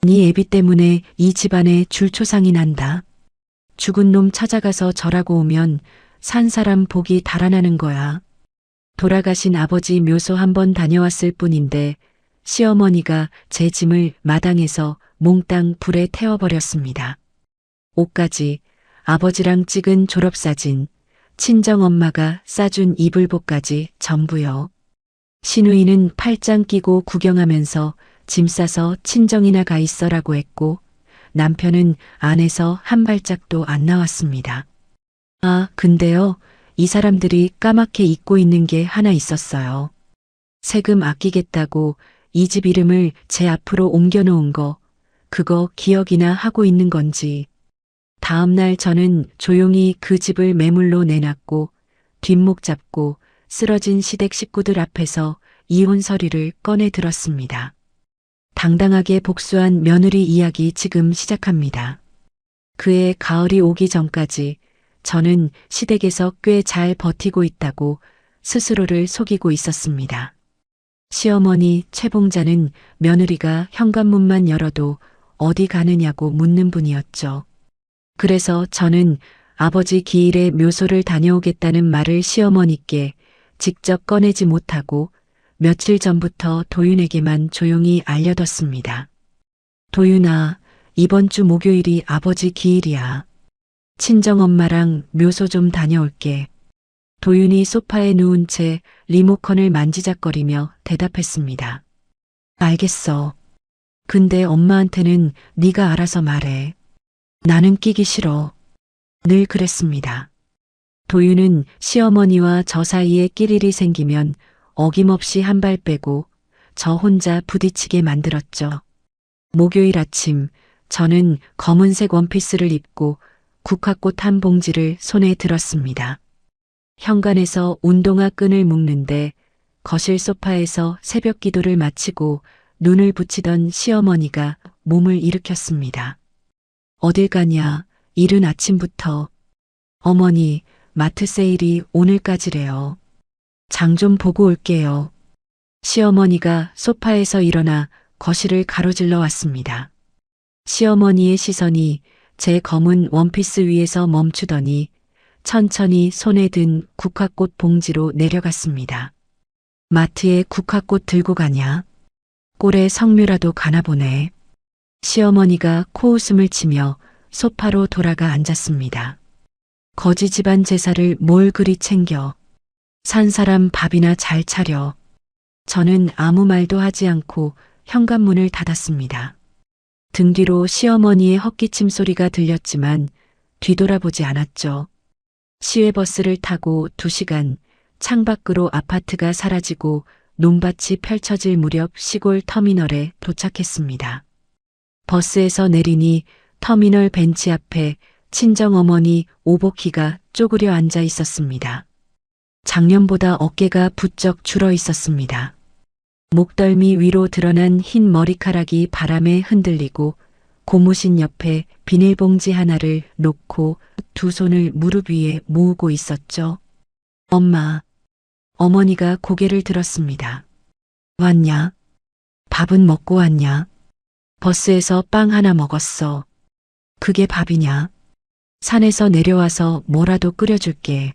네 애비 때문에 이 집안에 줄초상이 난다. 죽은 놈 찾아가서 절하고 오면 산 사람 복이 달아나는 거야. 돌아가신 아버지 묘소 한번 다녀왔을 뿐인데 시어머니가 제 짐을 마당에서 몽땅 불에 태워버렸습니다. 옷까지, 아버지랑 찍은 졸업사진, 친정엄마가 싸준 이불복까지 전부요. 시누이는 팔짱 끼고 구경하면서 짐 싸서 친정이나 가 있어라고 했고 남편은 안에서 한 발짝도 안 나왔습니다. 아, 근데요. 이 사람들이 까맣게 잊고 있는 게 하나 있었어요. 세금 아끼겠다고 이 집 이름을 제 앞으로 옮겨놓은 거, 그거 기억이나 하고 있는 건지. 다음날 저는 조용히 그 집을 매물로 내놨고 뒷목 잡고 쓰러진 시댁 식구들 앞에서 이혼 서류를 꺼내 들었습니다. 당당하게 복수한 며느리 이야기 지금 시작합니다. 그해 가을이 오기 전까지 저는 시댁에서 꽤 잘 버티고 있다고 스스로를 속이고 있었습니다. 시어머니 최봉자는 며느리가 현관문만 열어도 어디 가느냐고 묻는 분이었죠. 그래서 저는 아버지 기일에 묘소를 다녀오겠다는 말을 시어머니께 직접 꺼내지 못하고 며칠 전부터 도윤에게만 조용히 알려뒀습니다. 도윤아, 이번 주 목요일이 아버지 기일이야. 친정엄마랑 묘소 좀 다녀올게. 도윤이 소파에 누운 채 리모컨을 만지작거리며 대답했습니다. 알겠어. 근데 엄마한테는 네가 알아서 말해. 나는 끼기 싫어. 늘 그랬습니다. 도윤은 시어머니와 저 사이에 끼릴이 생기면 어김없이 한 발 빼고 저 혼자 부딪히게 만들었죠. 목요일 아침 저는 검은색 원피스를 입고 국화꽃 한 봉지를 손에 들었습니다. 현관에서 운동화 끈을 묶는데 거실 소파에서 새벽 기도를 마치고 눈을 붙이던 시어머니가 몸을 일으켰습니다. 어딜 가냐, 이른 아침부터. 어머니, 마트 세일이 오늘까지래요. 장 좀 보고 올게요. 시어머니가 소파에서 일어나 거실을 가로질러 왔습니다. 시어머니의 시선이 제 검은 원피스 위에서 멈추더니 천천히 손에 든 국화꽃 봉지로 내려갔습니다. 마트에 국화꽃 들고 가냐? 꼴에 성묘라도 가나 보네. 시어머니가 코웃음을 치며 소파로 돌아가 앉았습니다. 거지 집안 제사를 뭘 그리 챙겨. 산 사람 밥이나 잘 차려. 저는 아무 말도 하지 않고 현관문을 닫았습니다. 등 뒤로 시어머니의 헛기침 소리가 들렸지만 뒤돌아보지 않았죠. 시외버스를 타고 2시간, 창밖으로 아파트가 사라지고 논밭이 펼쳐질 무렵 시골 터미널에 도착했습니다. 버스에서 내리니 터미널 벤치 앞에 친정어머니 오복희가 쪼그려 앉아 있었습니다. 작년보다 어깨가 부쩍 줄어 있었습니다. 목덜미 위로 드러난 흰 머리카락이 바람에 흔들리고 고무신 옆에 비닐봉지 하나를 놓고 두 손을 무릎 위에 모으고 있었죠. 엄마. 어머니가 고개를 들었습니다. 왔냐? 밥은 먹고 왔냐? 버스에서 빵 하나 먹었어. 그게 밥이냐? 산에서 내려와서 뭐라도 끓여줄게.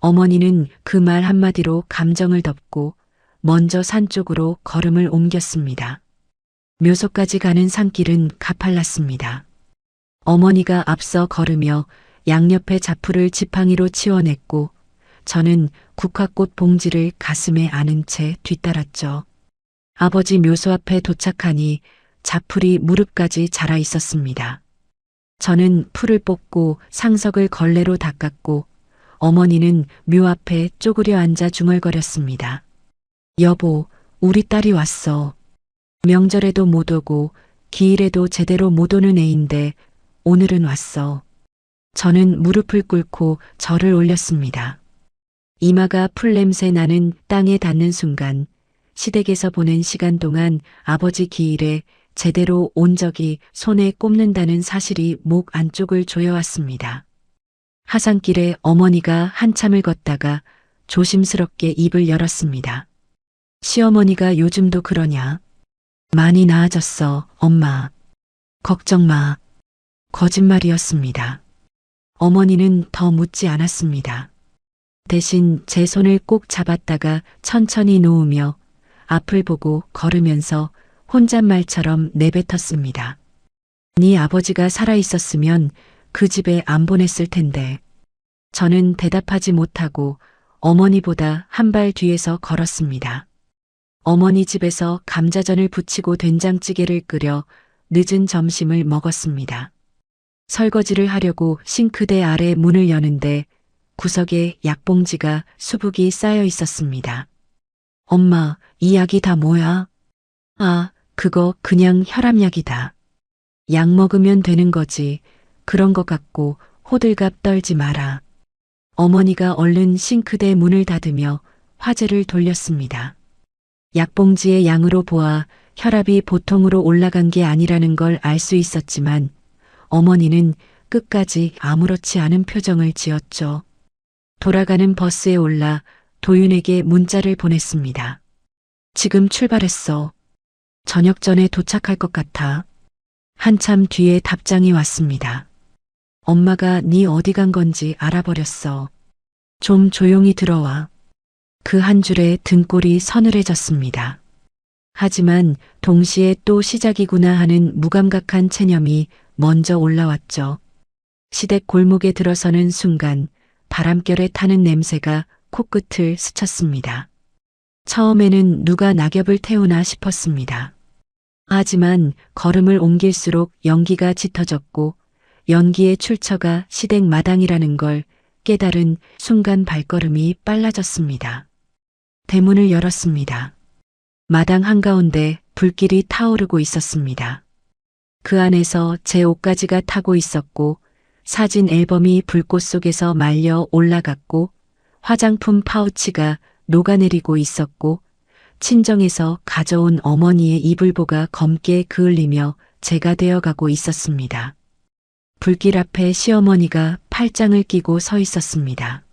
어머니는 그 말 한마디로 감정을 덮고 먼저 산 쪽으로 걸음을 옮겼습니다. 묘소까지 가는 산길은 가팔랐습니다. 어머니가 앞서 걸으며 양옆의 자풀을 지팡이로 치워냈고 저는 국화꽃 봉지를 가슴에 안은 채 뒤따랐죠. 아버지 묘소 앞에 도착하니 자풀이 무릎까지 자라 있었습니다. 저는 풀을 뽑고 상석을 걸레로 닦았고 어머니는 묘 앞에 쪼그려 앉아 중얼거렸습니다. 여보, 우리 딸이 왔어. 명절에도 못 오고 기일에도 제대로 못 오는 애인데 오늘은 왔어. 저는 무릎을 꿇고 절을 올렸습니다. 이마가 풀냄새 나는 땅에 닿는 순간 시댁에서 보낸 시간 동안 아버지 기일에 제대로 온 적이 손에 꼽는다는 사실이 목 안쪽을 조여왔습니다. 하산길에 어머니가 한참을 걷다가 조심스럽게 입을 열었습니다. 시어머니가 요즘도 그러냐? 많이 나아졌어, 엄마. 걱정 마. 거짓말이었습니다. 어머니는 더 묻지 않았습니다. 대신 제 손을 꼭 잡았다가 천천히 놓으며 앞을 보고 걸으면서 혼잣말처럼 내뱉었습니다. 네 아버지가 살아있었으면 그 집에 안 보냈을 텐데. 저는 대답하지 못하고 어머니보다 한 발 뒤에서 걸었습니다. 어머니 집에서 감자전을 부치고 된장찌개를 끓여 늦은 점심을 먹었습니다. 설거지를 하려고 싱크대 아래 문을 여는데 구석에 약봉지가 수북이 쌓여 있었습니다. 엄마, 이 약이 다 뭐야? 아, 그거 그냥 혈압약이다. 약 먹으면 되는 거지. 그런 것 같고 호들갑 떨지 마라. 어머니가 얼른 싱크대 문을 닫으며 화제를 돌렸습니다. 약봉지의 양으로 보아 혈압이 보통으로 올라간 게 아니라는 걸 알 수 있었지만 어머니는 끝까지 아무렇지 않은 표정을 지었죠. 돌아가는 버스에 올라 도윤에게 문자를 보냈습니다. 지금 출발했어. 저녁 전에 도착할 것 같아. 한참 뒤에 답장이 왔습니다. 엄마가 네 어디 간 건지 알아버렸어. 좀 조용히 들어와. 그 한 줄에 등골이 서늘해졌습니다. 하지만 동시에 또 시작이구나 하는 무감각한 체념이 먼저 올라왔죠. 시댁 골목에 들어서는 순간 바람결에 타는 냄새가 코끝을 스쳤습니다. 처음에는 누가 낙엽을 태우나 싶었습니다. 하지만 걸음을 옮길수록 연기가 짙어졌고 연기의 출처가 시댁 마당이라는 걸 깨달은 순간 발걸음이 빨라졌습니다. 대문을 열었습니다. 마당 한가운데 불길이 타오르고 있었습니다. 그 안에서 제 옷가지가 타고 있었고 사진 앨범이 불꽃 속에서 말려 올라갔고 화장품 파우치가 녹아내리고 있었고 친정에서 가져온 어머니의 이불보가 검게 그을리며 제가 되어가고 있었습니다. 불길 앞에 시어머니가 팔짱을 끼고 서 있었습니다.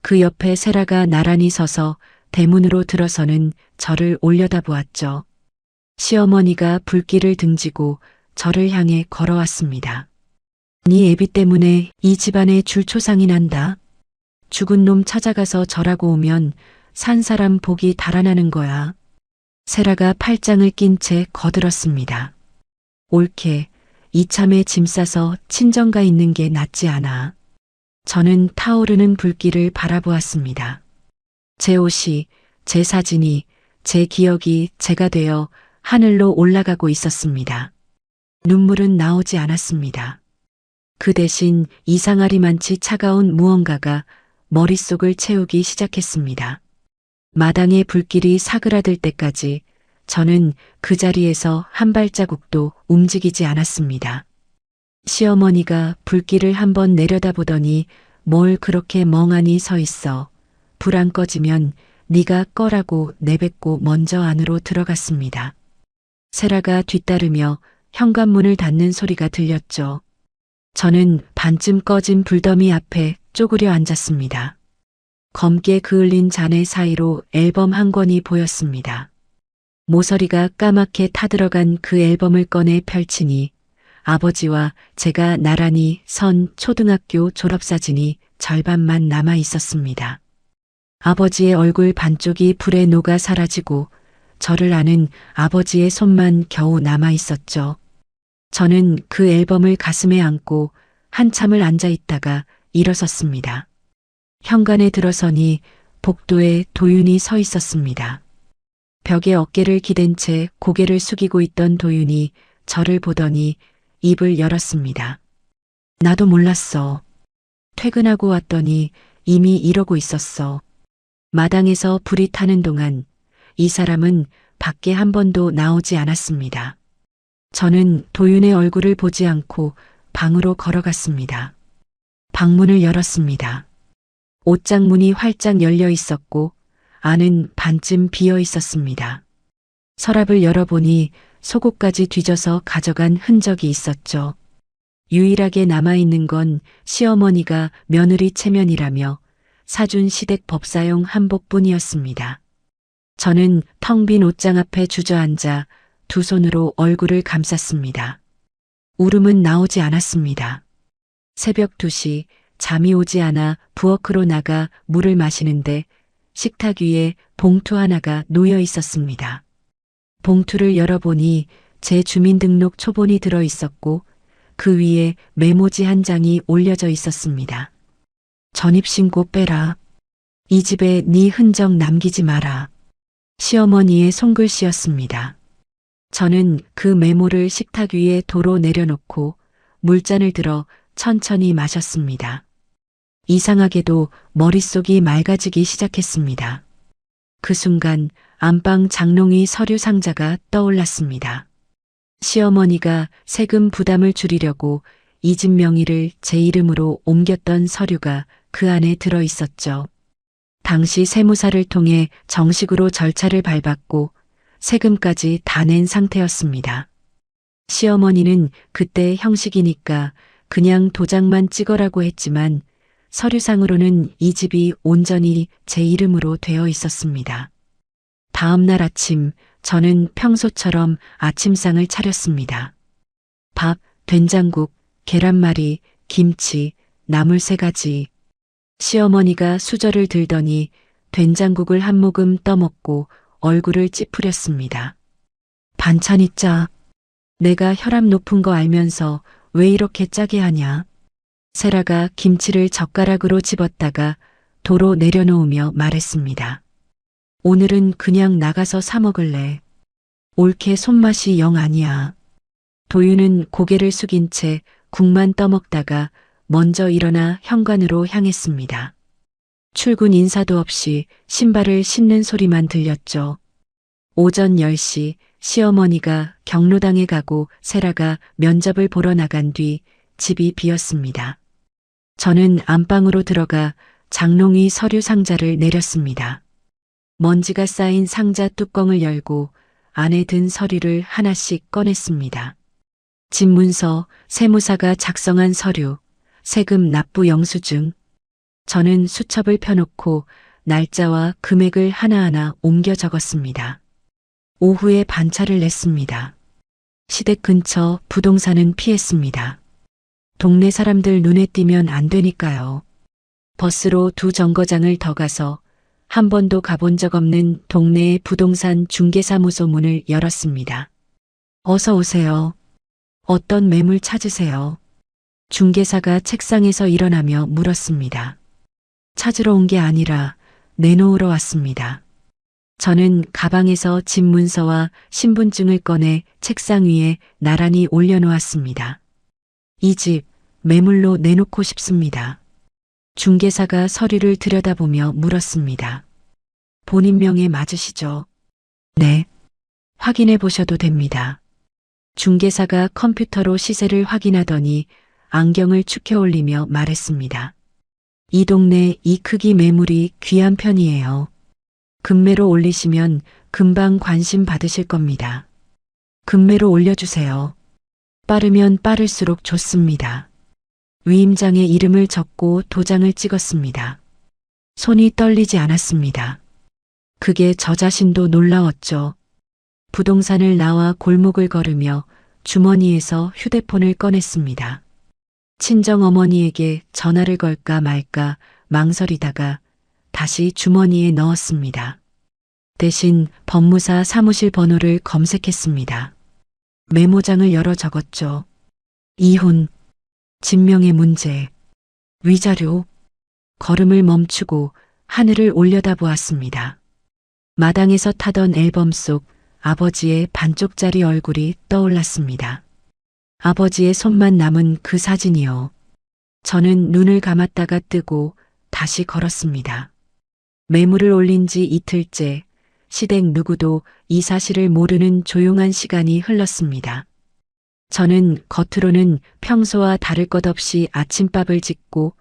그 옆에 세라가 나란히 서서 대문으로 들어서는 저를 올려다보았죠. 시어머니가 불길을 등지고 저를 향해 걸어왔습니다. 네 애비 때문에 이 집안에 줄초상이 난다. 죽은 놈 찾아가서 절하고 오면 산 사람 복이 달아나는 거야. 세라가 팔짱을 낀 채 거들었습니다. 옳게 이참에 짐 싸서 친정가 있는 게 낫지 않아. 저는 타오르는 불길을 바라보았습니다. 제 옷이, 제 사진이, 제 기억이 제가 되어 하늘로 올라가고 있었습니다. 눈물은 나오지 않았습니다. 그 대신 이상하리만치 차가운 무언가가 머릿속을 채우기 시작했습니다. 마당의 불길이 사그라들 때까지 저는 그 자리에서 한 발자국도 움직이지 않았습니다. 시어머니가 불길을 한번 내려다보더니 뭘 그렇게 멍하니 서 있어. 불 안 꺼지면 네가 꺼라고 내뱉고 먼저 안으로 들어갔습니다. 세라가 뒤따르며 현관문을 닫는 소리가 들렸죠. 저는 반쯤 꺼진 불더미 앞에 쪼그려 앉았습니다. 검게 그을린 잔해 사이로 앨범 한 권이 보였습니다. 모서리가 까맣게 타들어간 그 앨범을 꺼내 펼치니 아버지와 제가 나란히 선 초등학교 졸업사진이 절반만 남아 있었습니다. 아버지의 얼굴 반쪽이 불에 녹아 사라지고 저를 아는 아버지의 손만 겨우 남아 있었죠. 저는 그 앨범을 가슴에 안고 한참을 앉아 있다가 일어섰습니다. 현관에 들어서니 복도에 도윤이 서 있었습니다. 벽에 어깨를 기댄 채 고개를 숙이고 있던 도윤이 저를 보더니 입을 열었습니다. 나도 몰랐어. 퇴근하고 왔더니 이미 이러고 있었어. 마당에서 불이 타는 동안 이 사람은 밖에 한 번도 나오지 않았습니다. 저는 도윤의 얼굴을 보지 않고 방으로 걸어갔습니다. 방문을 열었습니다. 옷장 문이 활짝 열려 있었고 안은 반쯤 비어 있었습니다. 서랍을 열어보니 속옷까지 뒤져서 가져간 흔적이 있었죠. 유일하게 남아있는 건 시어머니가 며느리 체면이라며 사준 시댁 법사용 한복뿐이었습니다. 저는 텅 빈 옷장 앞에 주저앉아 두 손으로 얼굴을 감쌌습니다. 울음은 나오지 않았습니다. 새벽 2시 잠이 오지 않아 부엌으로 나가 물을 마시는데 식탁 위에 봉투 하나가 놓여 있었습니다. 봉투를 열어보니 제 주민등록 초본이 들어 있었고 그 위에 메모지 한 장이 올려져 있었습니다. 전입신고 빼라. 이 집에 네 흔적 남기지 마라. 시어머니의 손글씨였습니다. 저는 그 메모를 식탁 위에 도로 내려놓고 물잔을 들어 천천히 마셨습니다. 이상하게도 머릿속이 맑아지기 시작했습니다. 그 순간 안방 장롱이 서류 상자가 떠올랐습니다. 시어머니가 세금 부담을 줄이려고 이 집 명의를 제 이름으로 옮겼던 서류가 그 안에 들어 있었죠. 당시 세무사를 통해 정식으로 절차를 밟았고 세금까지 다 낸 상태였습니다. 시어머니는 그때 형식이니까 그냥 도장만 찍어라고 했지만 서류상으로는 이 집이 온전히 제 이름으로 되어 있었습니다. 다음 날 아침 저는 평소처럼 아침상을 차렸습니다. 밥, 된장국, 계란말이, 김치, 나물 3가지. 시어머니가 수저를 들더니 된장국을 한 모금 떠먹고 얼굴을 찌푸렸습니다. 반찬이 짜. 내가 혈압 높은 거 알면서 왜 이렇게 짜게 하냐. 세라가 김치를 젓가락으로 집었다가 도로 내려놓으며 말했습니다. 오늘은 그냥 나가서 사 먹을래. 올케 손맛이 영 아니야. 도윤은 고개를 숙인 채 국만 떠먹다가 먼저 일어나 현관으로 향했습니다. 출근 인사도 없이 신발을 신는 소리만 들렸죠. 오전 10시 시어머니가 경로당에 가고 세라가 면접을 보러 나간 뒤 집이 비었습니다. 저는 안방으로 들어가 장롱이 서류 상자를 내렸습니다. 먼지가 쌓인 상자 뚜껑을 열고 안에 든 서류를 하나씩 꺼냈습니다. 집 문서, 세무사가 작성한 서류, 세금 납부 영수증. 저는 수첩을 펴놓고 날짜와 금액을 하나하나 옮겨 적었습니다. 오후에 반차를 냈습니다. 시댁 근처 부동산은 피했습니다. 동네 사람들 눈에 띄면 안 되니까요. 버스로 2정거장을 더 가서 한 번도 가본 적 없는 동네의 부동산 중개사무소 문을 열었습니다. 어서 오세요. 어떤 매물 찾으세요? 중개사가 책상에서 일어나며 물었습니다. 찾으러 온 게 아니라 내놓으러 왔습니다. 저는 가방에서 집 문서와 신분증을 꺼내 책상 위에 나란히 올려놓았습니다. 이 집 매물로 내놓고 싶습니다. 중개사가 서류를 들여다보며 물었습니다. 본인 명에 맞으시죠? 네. 확인해 보셔도 됩니다. 중개사가 컴퓨터로 시세를 확인하더니 안경을 축혀 올리며 말했습니다. 이 동네 이 크기 매물이 귀한 편이에요. 금매로 올리시면 금방 관심 받으실 겁니다. 금매로 올려주세요. 빠르면 빠를수록 좋습니다. 위임장에 이름을 적고 도장을 찍었습니다. 손이 떨리지 않았습니다. 그게 저 자신도 놀라웠죠. 부동산을 나와 골목을 걸으며 주머니에서 휴대폰을 꺼냈습니다. 친정어머니에게 전화를 걸까 말까 망설이다가 다시 주머니에 넣었습니다. 대신 법무사 사무실 번호를 검색했습니다. 메모장을 열어 적었죠. 이혼, 진명의 문제, 위자료. 걸음을 멈추고 하늘을 올려다보았습니다. 마당에서 타던 앨범 속 아버지의 반쪽짜리 얼굴이 떠올랐습니다. 아버지의 손만 남은 그 사진이요. 저는 눈을 감았다가 뜨고 다시 걸었습니다. 매물을 올린 지 이틀째 시댁 누구도 이 사실을 모르는 조용한 시간이 흘렀습니다. 저는 겉으로는 평소와 다를 것 없이 아침밥을 짓고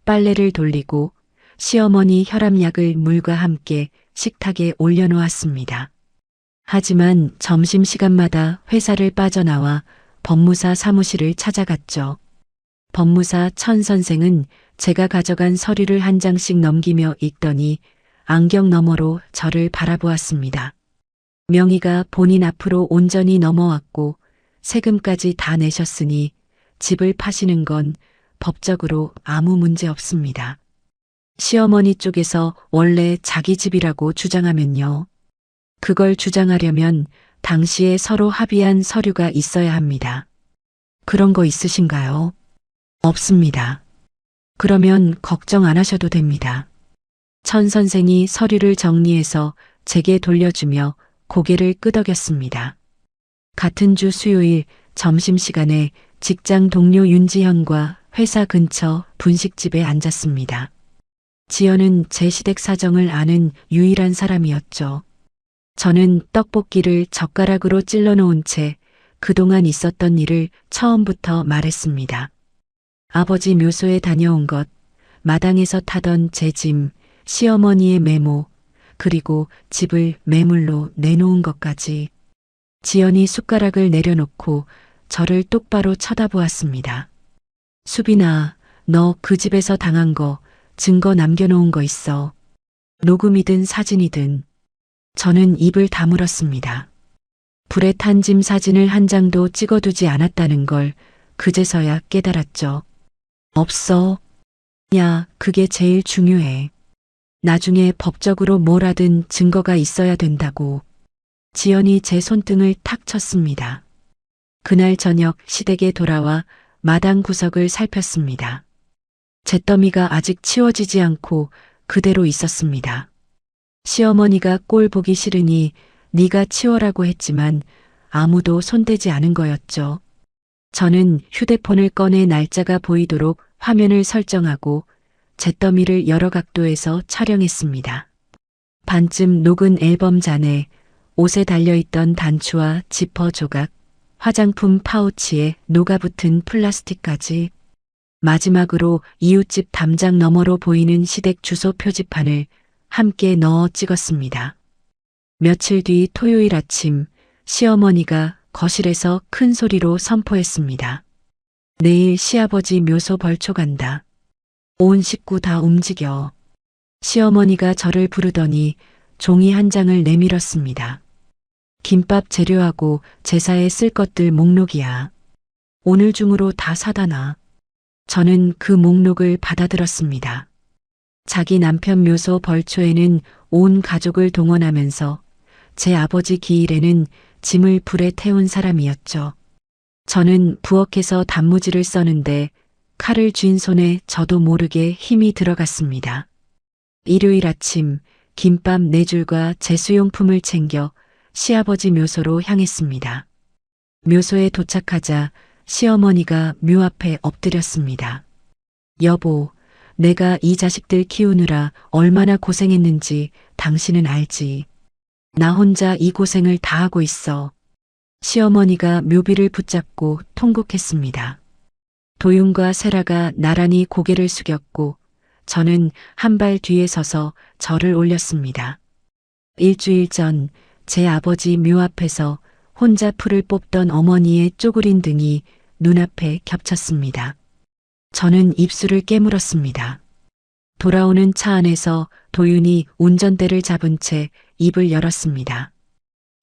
빨래를 돌리고 시어머니 혈압약을 물과 함께 식탁에 올려놓았습니다. 하지만 점심시간마다 회사를 빠져나와 법무사 사무실을 찾아갔죠. 법무사 천 선생은 제가 가져간 서류를 한 장씩 넘기며 읽더니 안경 너머로 저를 바라보았습니다. 명의가 본인 앞으로 온전히 넘어왔고 세금까지 다 내셨으니 집을 파시는 건 법적으로 아무 문제 없습니다. 시어머니 쪽에서 원래 자기 집이라고 주장하면요. 그걸 주장하려면 당시에 서로 합의한 서류가 있어야 합니다. 그런 거 있으신가요? 없습니다. 그러면 걱정 안 하셔도 됩니다. 천 선생이 서류를 정리해서 제게 돌려주며 고개를 끄덕였습니다. 같은 주 수요일 점심시간에 직장 동료 윤지현과 회사 근처 분식집에 앉았습니다. 지연은 제 시댁 사정을 아는 유일한 사람이었죠. 저는 떡볶이를 젓가락으로 찔러 놓은 채 그동안 있었던 일을 처음부터 말했습니다. 아버지 묘소에 다녀온 것, 마당에서 타던 제 짐, 시어머니의 메모, 그리고 집을 매물로 내놓은 것까지. 지연이 숟가락을 내려놓고 저를 똑바로 쳐다보았습니다. 수빈아, 너 그 집에서 당한 거 증거 남겨놓은 거 있어. 녹음이든 사진이든. 저는 입을 다물었습니다. 불에 탄 짐 사진을 한 장도 찍어두지 않았다는 걸 그제서야 깨달았죠. 없어. 야, 그게 제일 중요해. 나중에 법적으로 뭘 하든 증거가 있어야 된다고. 지연이 제 손등을 탁 쳤습니다. 그날 저녁 시댁에 돌아와 마당 구석을 살폈습니다. 잿더미가 아직 치워지지 않고 그대로 있었습니다. 시어머니가 꼴 보기 싫으니 네가 치워라고 했지만 아무도 손대지 않은 거였죠. 저는 휴대폰을 꺼내 날짜가 보이도록 화면을 설정하고 잿더미를 여러 각도에서 촬영했습니다. 반쯤 녹은 앨범 잔에 옷에 달려있던 단추와 지퍼 조각, 화장품 파우치에 녹아붙은 플라스틱까지, 마지막으로 이웃집 담장 너머로 보이는 시댁 주소 표지판을 함께 넣어 찍었습니다. 며칠 뒤 토요일 아침 시어머니가 거실에서 큰 소리로 선포했습니다. 내일 시아버지 묘소 벌초 간다. 온 식구 다 움직여. 시어머니가 저를 부르더니 종이 한 장을 내밀었습니다. 김밥 재료하고 제사에 쓸 것들 목록이야. 오늘 중으로 다 사다 놔. 저는 그 목록을 받아들었습니다. 자기 남편 묘소 벌초에는 온 가족을 동원하면서 제 아버지 기일에는 짐을 불에 태운 사람이었죠. 저는 부엌에서 단무지를 써는데 칼을 쥔 손에 저도 모르게 힘이 들어갔습니다. 일요일 아침 김밥 4줄과 제수용품을 챙겨 시아버지 묘소로 향했습니다. 묘소에 도착하자 시어머니가 묘 앞에 엎드렸습니다. 여보, 내가 이 자식들 키우느라 얼마나 고생했는지 당신은 알지. 나 혼자 이 고생을 다 하고 있어. 시어머니가 묘비를 붙잡고 통곡했습니다. 도윤과 세라가 나란히 고개를 숙였고 저는 한 발 뒤에 서서 절을 올렸습니다. 일주일 전 제 아버지 묘 앞에서 혼자 풀을 뽑던 어머니의 쪼그린 등이 눈앞에 겹쳤습니다. 저는 입술을 깨물었습니다. 돌아오는 차 안에서 도윤이 운전대를 잡은 채 입을 열었습니다.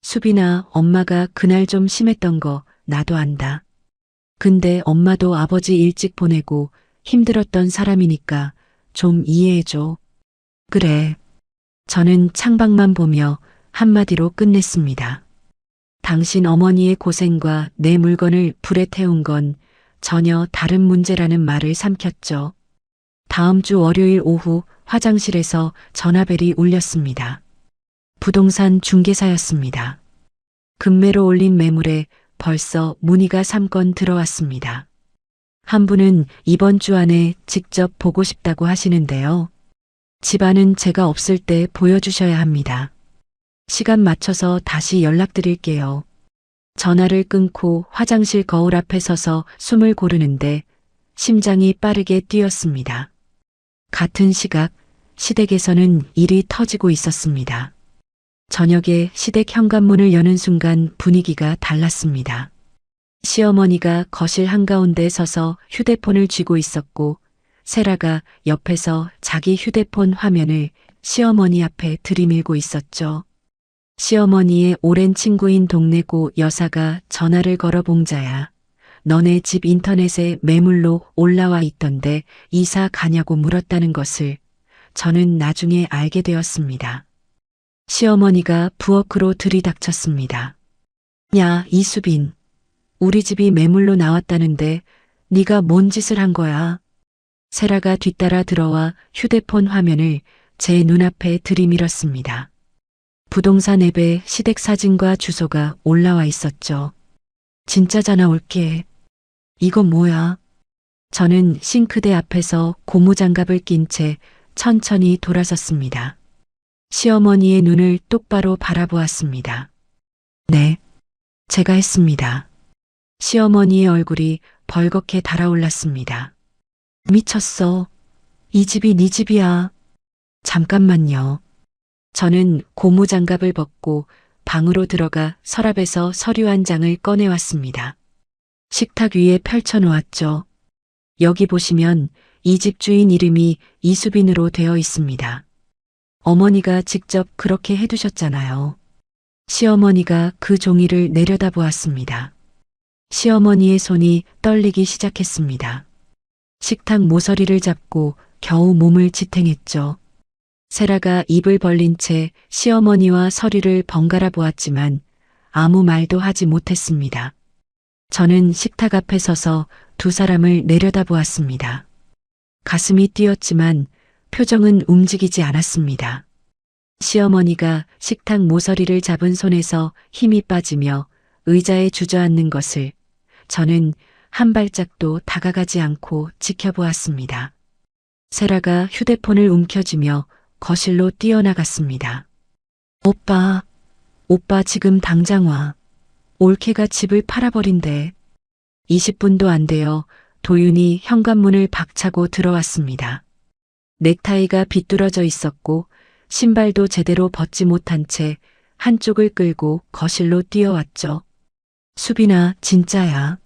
수빈아, 엄마가 그날 좀 심했던 거 나도 안다. 근데 엄마도 아버지 일찍 보내고 힘들었던 사람이니까 좀 이해해줘. 그래. 저는 창밖만 보며 한마디로 끝냈습니다. 당신 어머니의 고생과 내 물건을 불에 태운 건 전혀 다른 문제라는 말을 삼켰죠. 다음 주 월요일 오후 화장실에서 전화벨이 울렸습니다. 부동산 중개사였습니다. 금매로 올린 매물에 벌써 문의가 3건 들어왔습니다. 한 분은 이번 주 안에 직접 보고 싶다고 하시는데요. 집안은 제가 없을 때 보여주셔야 합니다. 시간 맞춰서 다시 연락드릴게요. 전화를 끊고 화장실 거울 앞에 서서 숨을 고르는데 심장이 빠르게 뛰었습니다. 같은 시각 시댁에서는 일이 터지고 있었습니다. 저녁에 시댁 현관문을 여는 순간 분위기가 달랐습니다. 시어머니가 거실 한가운데 서서 휴대폰을 쥐고 있었고 세라가 옆에서 자기 휴대폰 화면을 시어머니 앞에 들이밀고 있었죠. 시어머니의 오랜 친구인 동네고 여사가 전화를 걸어 봉자야. 너네 집 인터넷에 매물로 올라와 있던데 이사 가냐고 물었다는 것을 저는 나중에 알게 되었습니다. 시어머니가 부엌으로 들이닥쳤습니다. 야, 이수빈. 우리 집이 매물로 나왔다는데 네가 뭔 짓을 한 거야? 세라가 뒤따라 들어와 휴대폰 화면을 제 눈앞에 들이밀었습니다. 부동산 앱에 시댁 사진과 주소가 올라와 있었죠. 진짜 전화 올게. 이거 뭐야? 저는 싱크대 앞에서 고무장갑을 낀 채 천천히 돌아섰습니다. 시어머니의 눈을 똑바로 바라보았습니다. 네, 제가 했습니다. 시어머니의 얼굴이 벌겋게 달아올랐습니다. 미쳤어. 이 집이 네 집이야. 잠깐만요. 저는 고무장갑을 벗고 방으로 들어가 서랍에서 서류 한 장을 꺼내왔습니다. 식탁 위에 펼쳐놓았죠. 여기 보시면 이 집 주인 이름이 이수빈으로 되어 있습니다. 어머니가 직접 그렇게 해두셨잖아요. 시어머니가 그 종이를 내려다보았습니다. 시어머니의 손이 떨리기 시작했습니다. 식탁 모서리를 잡고 겨우 몸을 지탱했죠. 세라가 입을 벌린 채 시어머니와 서류를 번갈아 보았지만 아무 말도 하지 못했습니다. 저는 식탁 앞에 서서 두 사람을 내려다보았습니다. 가슴이 뛰었지만 표정은 움직이지 않았습니다. 시어머니가 식탁 모서리를 잡은 손에서 힘이 빠지며 의자에 주저앉는 것을 저는 한 발짝도 다가가지 않고 지켜보았습니다. 세라가 휴대폰을 움켜쥐며 거실로 뛰어나갔습니다. 오빠 지금 당장 와. 올케가 집을 팔아버린대. 20분도 안 되어 도윤이 현관문을 박차고 들어왔습니다. 넥타이가 비뚤어져 있었고 신발도 제대로 벗지 못한 채 한쪽을 끌고 거실로 뛰어왔죠. 수빈아, 진짜야.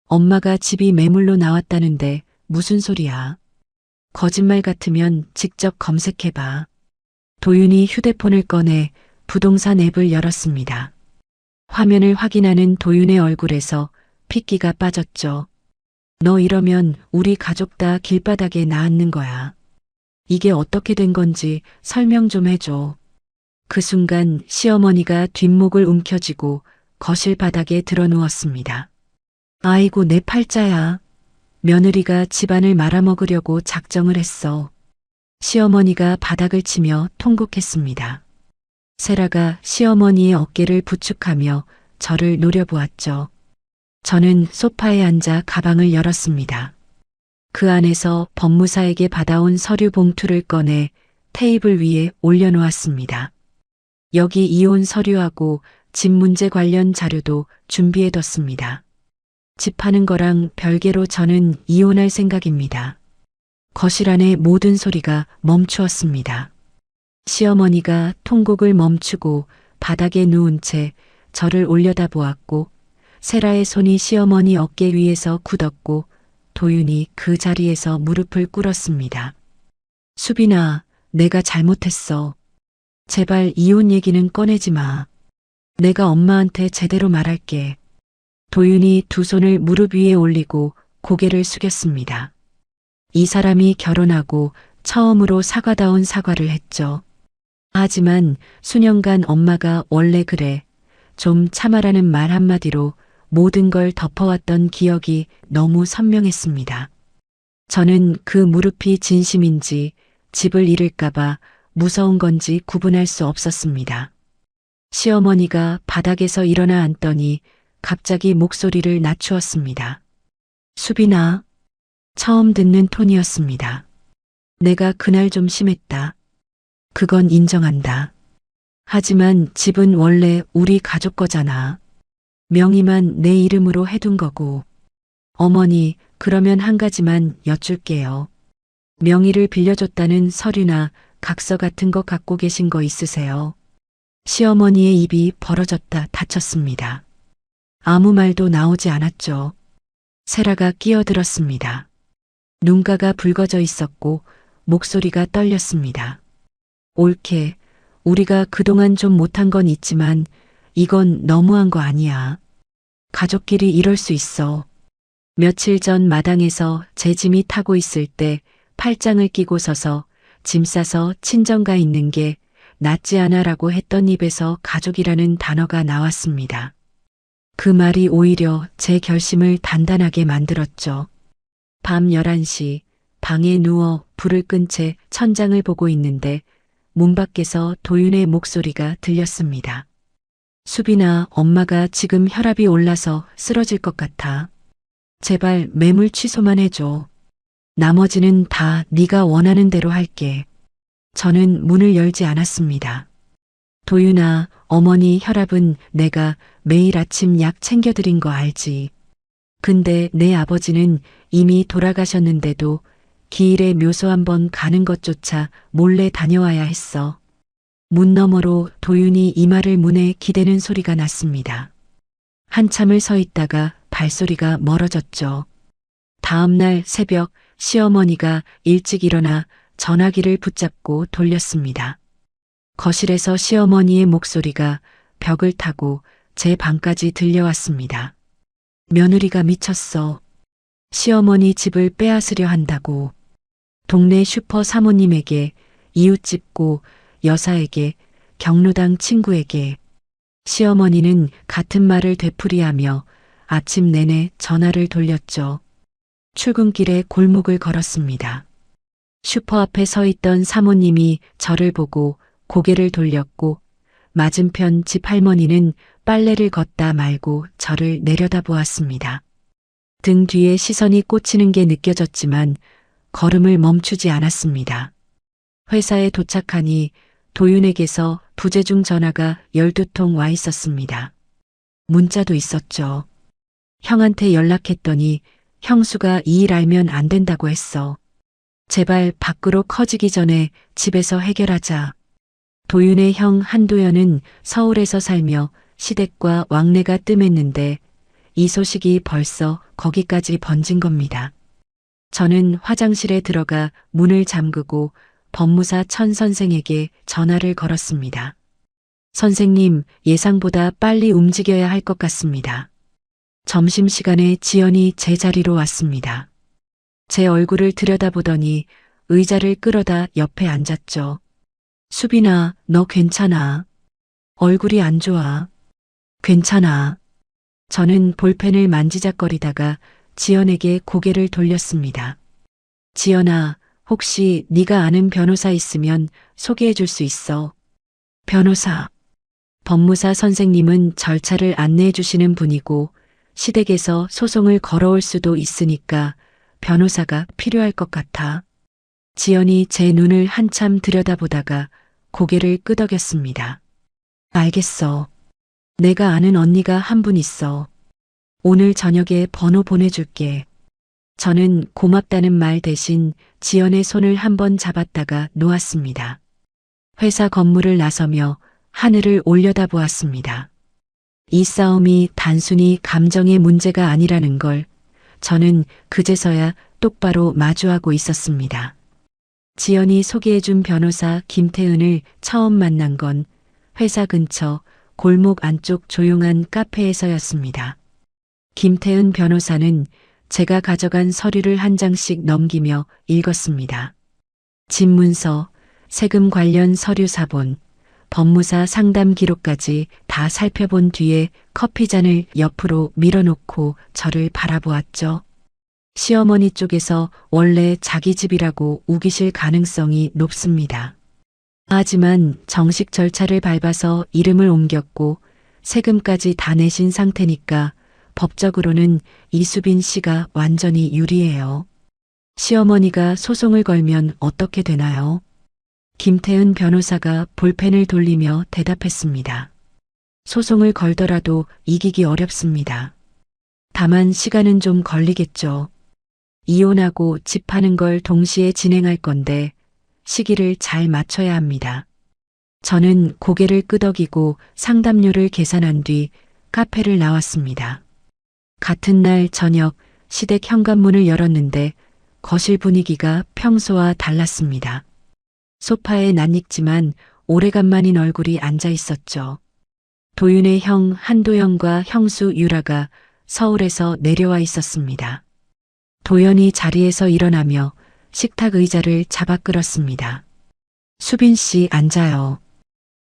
엄마가 집이 매물로 나왔다는데 무슨 소리야? 거짓말 같으면 직접 검색해봐. 도윤이 휴대폰을 꺼내 부동산 앱을 열었습니다. 화면을 확인하는 도윤의 얼굴에서 핏기가 빠졌죠. 너 이러면 우리 가족 다 길바닥에 나앉는 거야. 이게 어떻게 된 건지 설명 좀 해줘. 그 순간 시어머니가 뒷목을 움켜쥐고 거실 바닥에 드러누웠습니다. 아이고 내 팔자야. 며느리가 집안을 말아먹으려고 작정을 했어. 시어머니가 바닥을 치며 통곡했습니다. 세라가 시어머니의 어깨를 부축하며 저를 노려보았죠. 저는 소파에 앉아 가방을 열었습니다. 그 안에서 법무사에게 받아온 서류 봉투를 꺼내 테이블 위에 올려놓았습니다. 여기 이혼 서류하고 집 문제 관련 자료도 준비해뒀습니다. 집 파는 거랑 별개로 저는 이혼할 생각입니다. 거실 안의 모든 소리가 멈추었습니다. 시어머니가 통곡을 멈추고 바닥에 누운 채 저를 올려다보았고 세라의 손이 시어머니 어깨 위에서 굳었고 도윤이 그 자리에서 무릎을 꿇었습니다. 수빈아, 내가 잘못했어. 제발 이혼 얘기는 꺼내지 마. 내가 엄마한테 제대로 말할게. 도윤이 두 손을 무릎 위에 올리고 고개를 숙였습니다. 이 사람이 결혼하고 처음으로 사과다운 사과를 했죠. 하지만 수년간 엄마가 원래 그래. 좀 참아라는 말 한마디로 모든 걸 덮어왔던 기억이 너무 선명했습니다. 저는 그 무릎이 진심인지 집을 잃을까봐 무서운 건지 구분할 수 없었습니다. 시어머니가 바닥에서 일어나 앉더니 갑자기 목소리를 낮추었습니다. 수빈아. 처음 듣는 톤이었습니다. 내가 그날 좀 심했다. 그건 인정한다. 하지만 집은 원래 우리 가족 거잖아. 명의만 내 이름으로 해둔 거고. 어머니, 그러면 한 가지만 여쭐게요. 명의를 빌려줬다는 서류나 각서 같은 거 갖고 계신 거 있으세요? 시어머니의 입이 벌어졌다 닫혔습니다. 아무 말도 나오지 않았죠. 세라가 끼어들었습니다. 눈가가 붉어져 있었고 목소리가 떨렸습니다. 올케, 우리가 그동안 좀 못한 건 있지만 이건 너무한 거 아니야. 가족끼리 이럴 수 있어. 며칠 전 마당에서 제 짐이 타고 있을 때 팔짱을 끼고 서서 짐 싸서 친정가 있는 게 낫지 않아라고 했던 입에서 가족이라는 단어가 나왔습니다. 그 말이 오히려 제 결심을 단단하게 만들었죠. 밤 11시 방에 누워 불을 끈 채 천장을 보고 있는데 문 밖에서 도윤의 목소리가 들렸습니다. 수빈아, 엄마가 지금 혈압이 올라서 쓰러질 것 같아. 제발 매물 취소만 해줘. 나머지는 다 네가 원하는 대로 할게. 저는 문을 열지 않았습니다. 도윤아, 어머니 혈압은 내가 매일 아침 약 챙겨드린 거 알지. 근데 내 아버지는 이미 돌아가셨는데도 기일에 묘소 한번 가는 것조차 몰래 다녀와야 했어. 문 너머로 도윤이 이마를 문에 기대는 소리가 났습니다. 한참을 서 있다가 발소리가 멀어졌죠. 다음 날 새벽 시어머니가 일찍 일어나 전화기를 붙잡고 돌렸습니다. 거실에서 시어머니의 목소리가 벽을 타고 제 방까지 들려왔습니다. 며느리가 미쳤어. 시어머니 집을 빼앗으려 한다고. 동네 슈퍼 사모님에게, 이웃집고, 여사에게, 경로당 친구에게. 시어머니는 같은 말을 되풀이하며 아침 내내 전화를 돌렸죠. 출근길에 골목을 걸었습니다. 슈퍼 앞에 서 있던 사모님이 저를 보고 고개를 돌렸고 맞은편 집 할머니는 빨래를 걷다 말고 저를 내려다보았습니다. 등 뒤에 시선이 꽂히는 게 느껴졌지만 걸음을 멈추지 않았습니다. 회사에 도착하니 도윤에게서 부재중 전화가 12통 와 있었습니다. 문자도 있었죠. 형한테 연락했더니 형수가 이 일 알면 안 된다고 했어. 제발 밖으로 커지기 전에 집에서 해결하자. 도윤의 형 한도연은 서울에서 살며 시댁과 왕래가 뜸했는데 이 소식이 벌써 거기까지 번진 겁니다. 저는 화장실에 들어가 문을 잠그고 법무사 천 선생에게 전화를 걸었습니다. 선생님, 예상보다 빨리 움직여야 할 것 같습니다. 점심시간에 지연이 제 자리로 왔습니다. 제 얼굴을 들여다보더니 의자를 끌어다 옆에 앉았죠. 수빈아, 너 괜찮아? 얼굴이 안 좋아. 괜찮아. 저는 볼펜을 만지작거리다가 지연에게 고개를 돌렸습니다. 지연아, 혹시 네가 아는 변호사 있으면 소개해 줄 수 있어? 변호사. 법무사 선생님은 절차를 안내해 주시는 분이고 시댁에서 소송을 걸어올 수도 있으니까 변호사가 필요할 것 같아. 지연이 제 눈을 한참 들여다보다가 고개를 끄덕였습니다. 알겠어. 내가 아는 언니가 한 분 있어. 오늘 저녁에 번호 보내줄게. 저는 고맙다는 말 대신 지연의 손을 한번 잡았다가 놓았습니다. 회사 건물을 나서며 하늘을 올려다보았습니다. 이 싸움이 단순히 감정의 문제가 아니라는 걸 저는 그제서야 똑바로 마주하고 있었습니다. 지연이 소개해준 변호사 김태은을 처음 만난 건 회사 근처 골목 안쪽 조용한 카페에서였습니다. 김태은 변호사는 제가 가져간 서류를 한 장씩 넘기며 읽었습니다. 집문서, 세금 관련 서류 사본, 법무사 상담 기록까지 다 살펴본 뒤에 커피잔을 옆으로 밀어놓고 저를 바라보았죠. 시어머니 쪽에서 원래 자기 집이라고 우기실 가능성이 높습니다. 하지만 정식 절차를 밟아서 이름을 옮겼고 세금까지 다 내신 상태니까 법적으로는 이수빈 씨가 완전히 유리해요. 시어머니가 소송을 걸면 어떻게 되나요? 김태은 변호사가 볼펜을 돌리며 대답했습니다. 소송을 걸더라도 이기기 어렵습니다. 다만 시간은 좀 걸리겠죠. 이혼하고 집 파는 걸 동시에 진행할 건데 시기를 잘 맞춰야 합니다. 저는 고개를 끄덕이고 상담료를 계산한 뒤 카페를 나왔습니다. 같은 날 저녁 시댁 현관문을 열었는데 거실 분위기가 평소와 달랐습니다. 소파에 낯익지만 오래간만인 얼굴이 앉아 있었죠. 도윤의 형 한도영과 형수 유라가 서울에서 내려와 있었습니다. 도연이 자리에서 일어나며 식탁 의자를 잡아 끌었습니다. 수빈 씨 앉아요.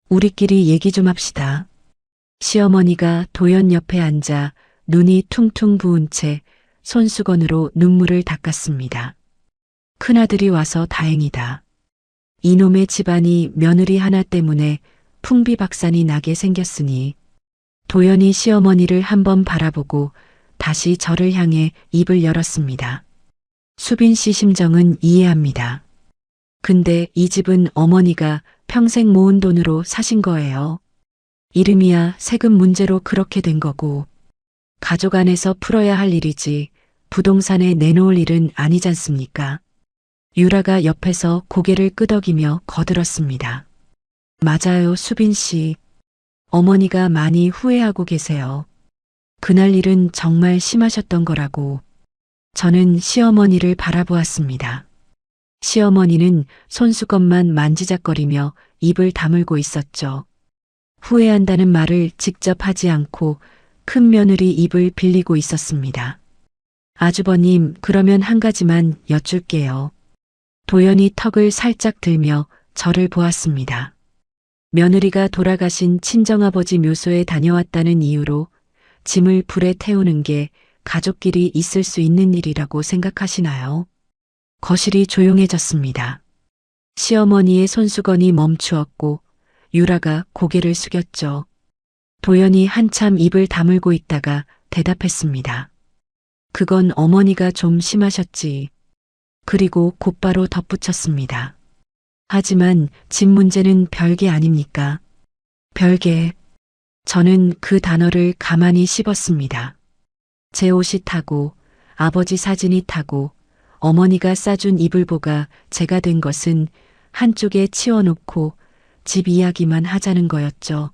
우리끼리 얘기 좀 합시다. 시어머니가 도연 옆에 앉아 눈이 퉁퉁 부은 채 손수건으로 눈물을 닦았습니다. 큰아들이 와서 다행이다. 이놈의 집안이 며느리 하나 때문에 풍비박산이 나게 생겼으니 도연이 시어머니를 한번 바라보고 다시 저를 향해 입을 열었습니다. 수빈 씨 심정은 이해합니다. 근데 이 집은 어머니가 평생 모은 돈으로 사신 거예요. 이름이야 세금 문제로 그렇게 된 거고 가족 안에서 풀어야 할 일이지 부동산에 내놓을 일은 아니잖습니까? 유라가 옆에서 고개를 끄덕이며 거들었습니다. 맞아요, 수빈 씨. 어머니가 많이 후회하고 계세요. 그날 일은 정말 심하셨던 거라고. 저는 시어머니를 바라보았습니다. 시어머니는 손수건만 만지작거리며 입을 다물고 있었죠. 후회한다는 말을 직접 하지 않고 큰 며느리 입을 빌리고 있었습니다. 아주버님, 그러면 한 가지만 여쭐게요. 도연이 턱을 살짝 들며 저를 보았습니다. 며느리가 돌아가신 친정아버지 묘소에 다녀왔다는 이유로 짐을 불에 태우는 게 가족끼리 있을 수 있는 일이라고 생각하시나요? 거실이 조용해졌습니다. 시어머니의 손수건이 멈추었고 유라가 고개를 숙였죠. 도연이 한참 입을 다물고 있다가 대답했습니다. 그건 어머니가 좀 심하셨지. 그리고 곧바로 덧붙였습니다. 하지만 집 문제는 별개 아닙니까? 별개. 저는 그 단어를 가만히 씹었습니다. 제 옷이 타고 아버지 사진이 타고 어머니가 싸준 이불보가 제가 된 것은 한쪽에 치워놓고 집 이야기만 하자는 거였죠.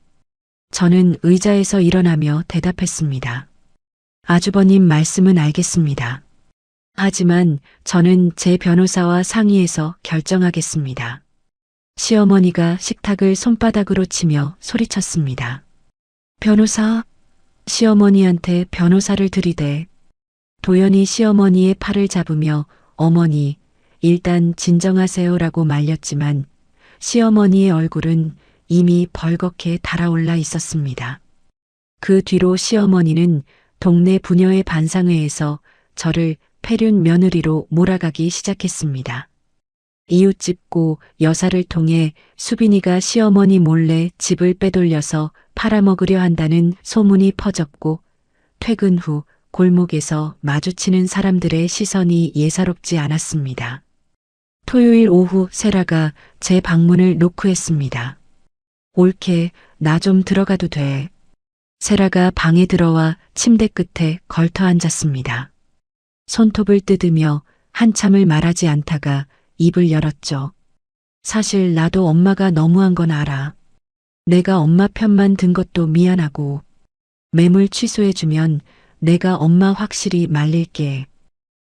저는 의자에서 일어나며 대답했습니다. 아주버님 말씀은 알겠습니다. 하지만 저는 제 변호사와 상의해서 결정하겠습니다. 시어머니가 식탁을 손바닥으로 치며 소리쳤습니다. 변호사? 시어머니한테 변호사를 들이대. 도연이 시어머니의 팔을 잡으며 어머니, 일단 진정하세요라고 말렸지만 시어머니의 얼굴은 이미 벌겋게 달아올라 있었습니다. 그 뒤로 시어머니는 동네 부녀의 반상회에서 저를 폐륜 며느리로 몰아가기 시작했습니다. 이웃집고 여사를 통해 수빈이가 시어머니 몰래 집을 빼돌려서 팔아먹으려 한다는 소문이 퍼졌고 퇴근 후 골목에서 마주치는 사람들의 시선이 예사롭지 않았습니다. 토요일 오후 세라가 제 방문을 노크했습니다. 옳게 나 좀 들어가도 돼. 세라가 방에 들어와 침대 끝에 걸터 앉았습니다. 손톱을 뜯으며 한참을 말하지 않다가 입을 열었죠. 사실 나도 엄마가 너무한 건 알아. 내가 엄마 편만 든 것도 미안하고 매물 취소해주면 내가 엄마 확실히 말릴게.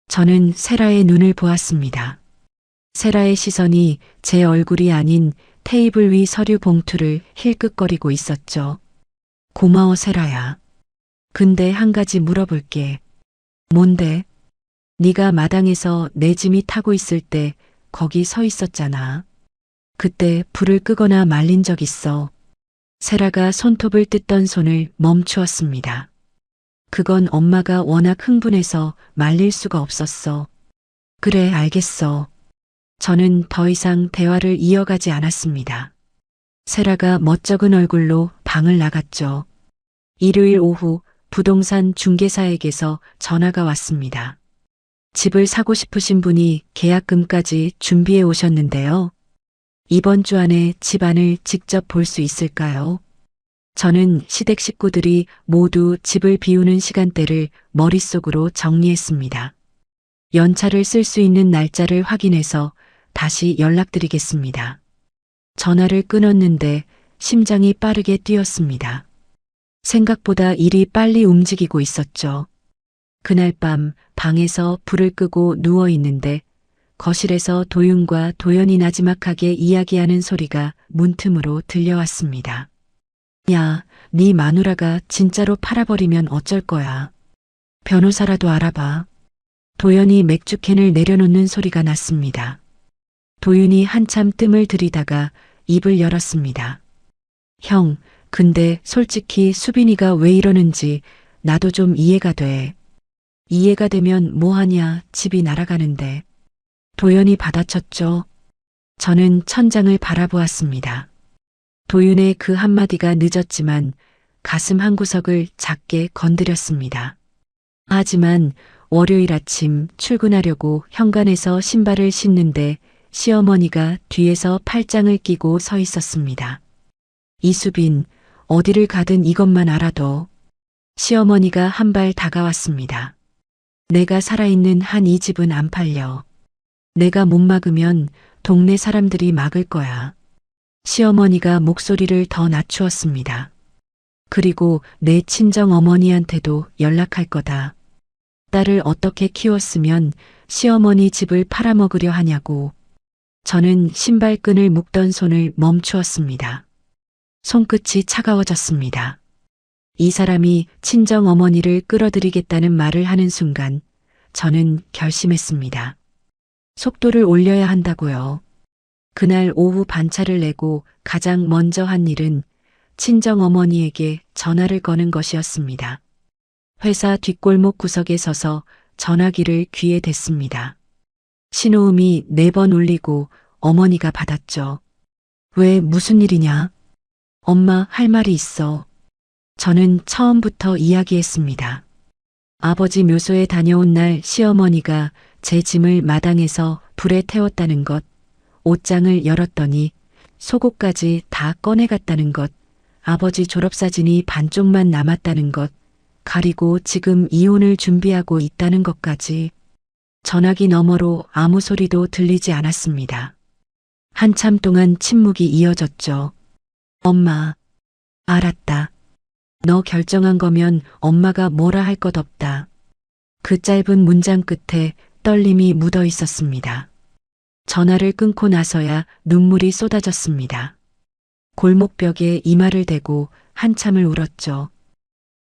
저는 세라의 눈을 보았습니다. 세라의 시선이 제 얼굴이 아닌 테이블 위 서류 봉투를 힐끗거리고 있었죠. 고마워 세라야. 근데 한 가지 물어볼게. 뭔데? 네가 마당에서 내 짐이 타고 있을 때 거기 서 있었잖아. 그때 불을 끄거나 말린 적 있어. 세라가 손톱을 뜯던 손을 멈추었습니다. 그건 엄마가 워낙 흥분해서 말릴 수가 없었어. 그래, 알겠어. 저는 더 이상 대화를 이어가지 않았습니다. 세라가 멋쩍은 얼굴로 방을 나갔죠. 일요일 오후 부동산 중개사에게서 전화가 왔습니다. 집을 사고 싶으신 분이 계약금까지 준비해 오셨는데요. 이번 주 안에 집안을 직접 볼 수 있을까요? 저는 시댁 식구들이 모두 집을 비우는 시간대를 머릿속으로 정리했습니다. 연차를 쓸 수 있는 날짜를 확인해서 다시 연락드리겠습니다. 전화를 끊었는데 심장이 빠르게 뛰었습니다. 생각보다 일이 빨리 움직이고 있었죠. 그날 밤 방에서 불을 끄고 누워 있는데 거실에서 도윤과 도연이 나지막하게 이야기하는 소리가 문틈으로 들려왔습니다. 야, 네 마누라가 진짜로 팔아버리면 어쩔 거야. 변호사라도 알아봐. 도연이 맥주캔을 내려놓는 소리가 났습니다. 도윤이 한참 뜸을 들이다가 입을 열었습니다. 형, 근데 솔직히 수빈이가 왜 이러는지 나도 좀 이해가 돼. 이해가 되면 뭐하냐, 집이 날아가는데. 도연이 받아쳤죠. 저는 천장을 바라보았습니다. 도윤의 그 한마디가 늦었지만 가슴 한구석을 작게 건드렸습니다. 하지만 월요일 아침 출근하려고 현관에서 신발을 신는데 시어머니가 뒤에서 팔짱을 끼고 서 있었습니다. 이수빈, 어디를 가든 이것만 알아둬. 시어머니가 한 발 다가왔습니다. 내가 살아있는 한 이 집은 안 팔려. 내가 못 막으면 동네 사람들이 막을 거야. 시어머니가 목소리를 더 낮추었습니다. 그리고 내 친정 어머니한테도 연락할 거다. 딸을 어떻게 키웠으면 시어머니 집을 팔아먹으려 하냐고. 저는 신발끈을 묶던 손을 멈추었습니다. 손끝이 차가워졌습니다. 이 사람이 친정 어머니를 끌어들이겠다는 말을 하는 순간 저는 결심했습니다. 속도를 올려야 한다고요. 그날 오후 반차를 내고 가장 먼저 한 일은 친정 어머니에게 전화를 거는 것이었습니다. 회사 뒷골목 구석에 서서 전화기를 귀에 댔습니다. 신호음이 4번 울리고 어머니가 받았죠. 왜 무슨 일이냐? 엄마 할 말이 있어. 저는 처음부터 이야기했습니다. 아버지 묘소에 다녀온 날 시어머니가 제 짐을 마당에서 불에 태웠다는 것, 옷장을 열었더니 속옷까지 다 꺼내갔다는 것, 아버지 졸업사진이 반쪽만 남았다는 것, 가리고 지금 이혼을 준비하고 있다는 것까지. 전화기 너머로 아무 소리도 들리지 않았습니다. 한참 동안 침묵이 이어졌죠. 엄마, 알았다. 너 결정한 거면 엄마가 뭐라 할 것 없다. 그 짧은 문장 끝에 떨림이 묻어 있었습니다. 전화를 끊고 나서야 눈물이 쏟아졌습니다. 골목벽에 이마를 대고 한참을 울었죠.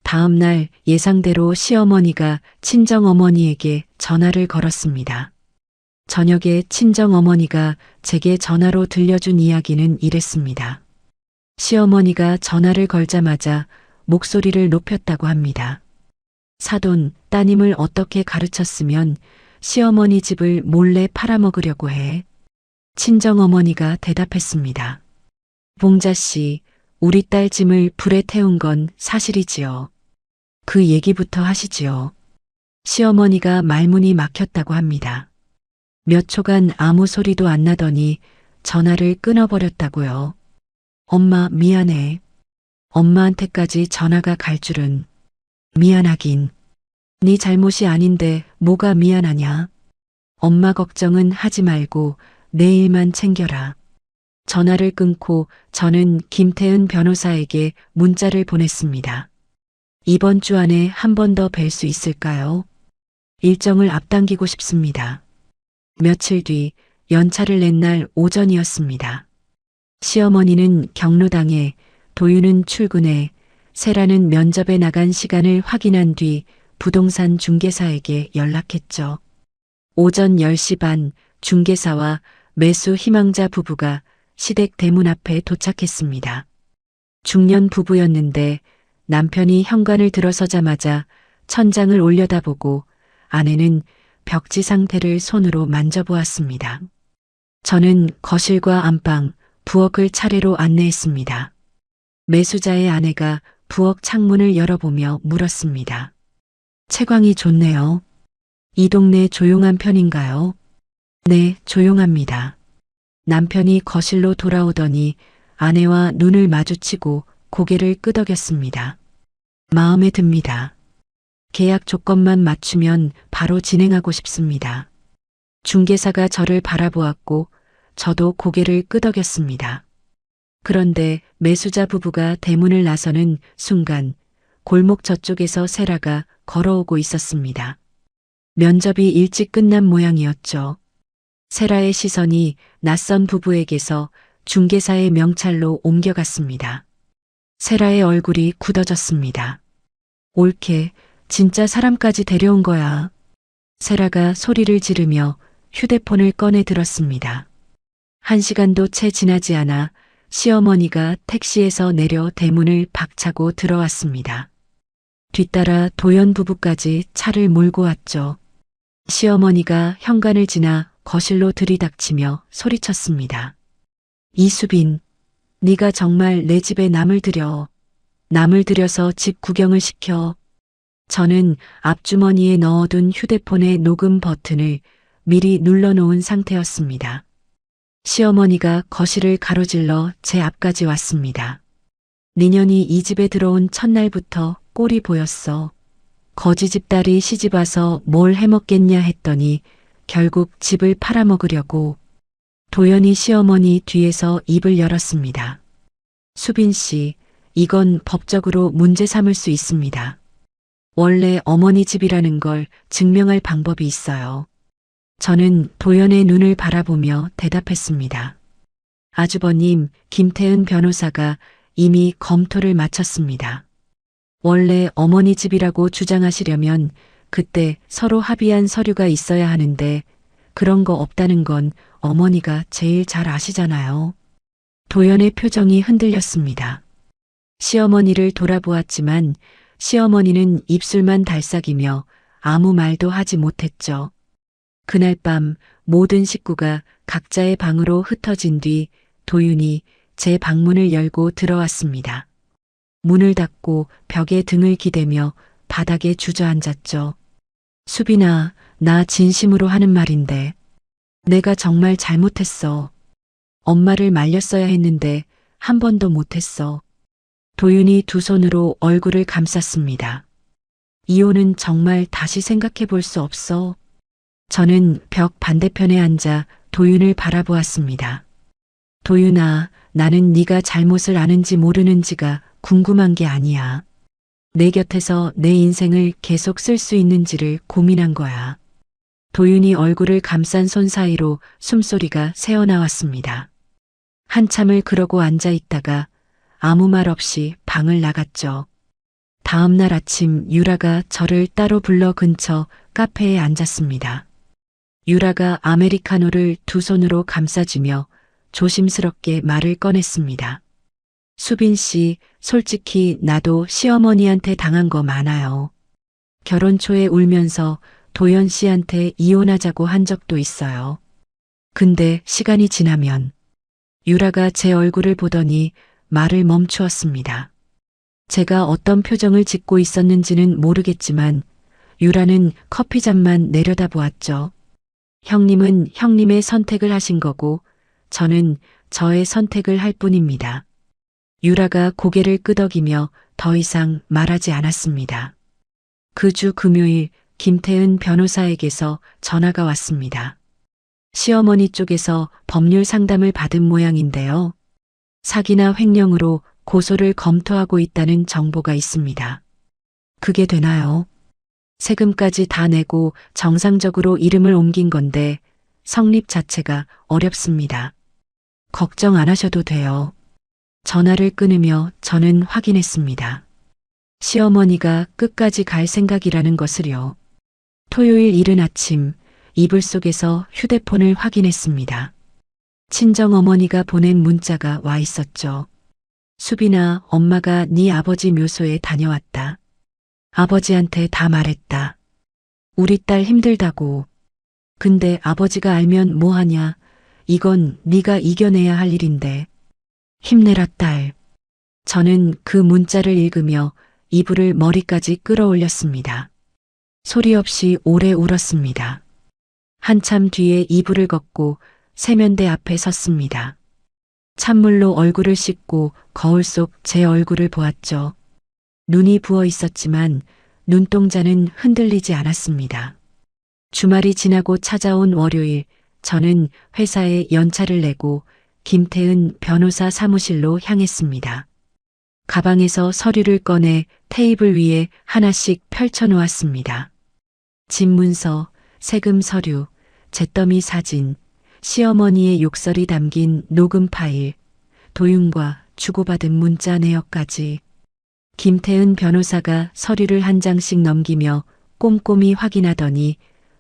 다음 날 예상대로 시어머니가 친정어머니에게 전화를 걸었습니다. 저녁에 친정어머니가 제게 전화로 들려준 이야기는 이랬습니다. 시어머니가 전화를 걸자마자 목소리를 높였다고 합니다. 사돈, 따님을 어떻게 가르쳤으면 시어머니 집을 몰래 팔아먹으려고 해. 친정어머니가 대답했습니다. 봉자 씨, 우리 딸 짐을 불에 태운 건 사실이지요. 그 얘기부터 하시지요. 시어머니가 말문이 막혔다고 합니다. 몇 초간 아무 소리도 안 나더니 전화를 끊어버렸다고요. 엄마 미안해. 엄마한테까지 전화가 갈 줄은. 미안하긴. 네 잘못이 아닌데 뭐가 미안하냐. 엄마 걱정은 하지 말고 내 일만 챙겨라. 전화를 끊고 저는 김태은 변호사에게 문자를 보냈습니다. 이번 주 안에 한 번 더 뵐 수 있을까요? 일정을 앞당기고 싶습니다. 며칠 뒤 연차를 낸 날 오전이었습니다. 시어머니는 경로당에, 도윤은 출근해, 세라는 면접에 나간 시간을 확인한 뒤 부동산 중개사에게 연락했죠. 오전 10시 반 중개사와 매수 희망자 부부가 시댁 대문 앞에 도착했습니다. 중년 부부였는데 남편이 현관을 들어서자마자 천장을 올려다보고 아내는 벽지 상태를 손으로 만져보았습니다. 저는 거실과 안방, 부엌을 차례로 안내했습니다. 매수자의 아내가 부엌 창문을 열어보며 물었습니다. 채광이 좋네요. 이 동네 조용한 편인가요? 네, 조용합니다. 남편이 거실로 돌아오더니 아내와 눈을 마주치고 고개를 끄덕였습니다. 마음에 듭니다. 계약 조건만 맞추면 바로 진행하고 싶습니다. 중개사가 저를 바라보았고 저도 고개를 끄덕였습니다. 그런데 매수자 부부가 대문을 나서는 순간 골목 저쪽에서 세라가 걸어오고 있었습니다. 면접이 일찍 끝난 모양이었죠. 세라의 시선이 낯선 부부에게서 중개사의 명찰로 옮겨갔습니다. 세라의 얼굴이 굳어졌습니다. 옳게, 진짜 사람까지 데려온 거야. 세라가 소리를 지르며 휴대폰을 꺼내 들었습니다. 1시간도 채 지나지 않아 시어머니가 택시에서 내려 대문을 박차고 들어왔습니다. 뒤따라 도연 부부까지 차를 몰고 왔죠. 시어머니가 현관을 지나 거실로 들이닥치며 소리쳤습니다. 이수빈, 네가 정말 내 집에 남을 들여서 집 구경을 시켜. 저는 앞주머니에 넣어둔 휴대폰의 녹음 버튼을 미리 눌러놓은 상태였습니다. 시어머니가 거실을 가로질러 제 앞까지 왔습니다. 니년이 이 집에 들어온 첫날부터 꼴이 보였어. 거지 집딸이 시집와서 뭘 해먹겠냐 했더니 결국 집을 팔아먹으려고. 도연이 시어머니 뒤에서 입을 열었습니다. 수빈 씨, 이건 법적으로 문제 삼을 수 있습니다. 원래 어머니 집이라는 걸 증명할 방법이 있어요. 저는 도연의 눈을 바라보며 대답했습니다. 아주버님, 김태은 변호사가 이미 검토를 마쳤습니다. 원래 어머니 집이라고 주장하시려면 그때 서로 합의한 서류가 있어야 하는데 그런 거 없다는 건 어머니가 제일 잘 아시잖아요. 도연의 표정이 흔들렸습니다. 시어머니를 돌아보았지만 시어머니는 입술만 달싹이며 아무 말도 하지 못했죠. 그날 밤 모든 식구가 각자의 방으로 흩어진 뒤 도윤이 제 방문을 열고 들어왔습니다. 문을 닫고 벽에 등을 기대며 바닥에 주저앉았죠. 수빈아, 나 진심으로 하는 말인데 내가 정말 잘못했어. 엄마를 말렸어야 했는데 한 번도 못했어. 도윤이 두 손으로 얼굴을 감쌌습니다. 이혼은 정말 다시 생각해 볼 수 없어. 저는 벽 반대편에 앉아 도윤을 바라보았습니다. 도윤아, 나는 네가 잘못을 아는지 모르는지가 궁금한 게 아니야. 내 곁에서 내 인생을 계속 쓸 수 있는지를 고민한 거야. 도윤이 얼굴을 감싼 손 사이로 숨소리가 새어나왔습니다. 한참을 그러고 앉아 있다가 아무 말 없이 방을 나갔죠. 다음 날 아침 유라가 저를 따로 불러 근처 카페에 앉았습니다. 유라가 아메리카노를 두 손으로 감싸주며 조심스럽게 말을 꺼냈습니다. 수빈 씨, 솔직히 나도 시어머니한테 당한 거 많아요. 결혼 초에 울면서 도연 씨한테 이혼하자고 한 적도 있어요. 근데 시간이 지나면 유라가 제 얼굴을 보더니 말을 멈추었습니다. 제가 어떤 표정을 짓고 있었는지는 모르겠지만 유라는 커피잔만 내려다보았죠. 형님은 형님의 선택을 하신 거고 저는 저의 선택을 할 뿐입니다. 유라가 고개를 끄덕이며 더 이상 말하지 않았습니다. 그 주 금요일 김태은 변호사에게서 전화가 왔습니다. 시어머니 쪽에서 법률 상담을 받은 모양인데요. 사기나 횡령으로 고소를 검토하고 있다는 정보가 있습니다. 그게 되나요? 세금까지 다 내고 정상적으로 이름을 옮긴 건데 성립 자체가 어렵습니다. 걱정 안 하셔도 돼요. 전화를 끊으며 저는 확인했습니다. 시어머니가 끝까지 갈 생각이라는 것을요. 토요일 이른 아침 이불 속에서 휴대폰을 확인했습니다. 친정어머니가 보낸 문자가 와 있었죠. 수빈아, 엄마가 네 아버지 묘소에 다녀왔다. 아버지한테 다 말했다. 우리 딸 힘들다고. 근데 아버지가 알면 뭐하냐. 이건 네가 이겨내야 할 일인데. 힘내라 딸. 저는 그 문자를 읽으며 이불을 머리까지 끌어올렸습니다. 소리 없이 오래 울었습니다. 한참 뒤에 이불을 걷고 세면대 앞에 섰습니다. 찬물로 얼굴을 씻고 거울 속 제 얼굴을 보았죠. 눈이 부어 있었지만 눈동자는 흔들리지 않았습니다. 주말이 지나고 찾아온 월요일, 저는 회사에 연차를 내고 김태은 변호사 사무실로 향했습니다. 가방에서 서류를 꺼내 테이블 위에 하나씩 펼쳐놓았습니다. 집문서, 세금 서류, 잿더미 사진, 시어머니의 욕설이 담긴 녹음 파일, 도윤과 주고받은 문자 내역까지. 김태은 변호사가 서류를 한 장씩 넘기며 꼼꼼히 확인하더니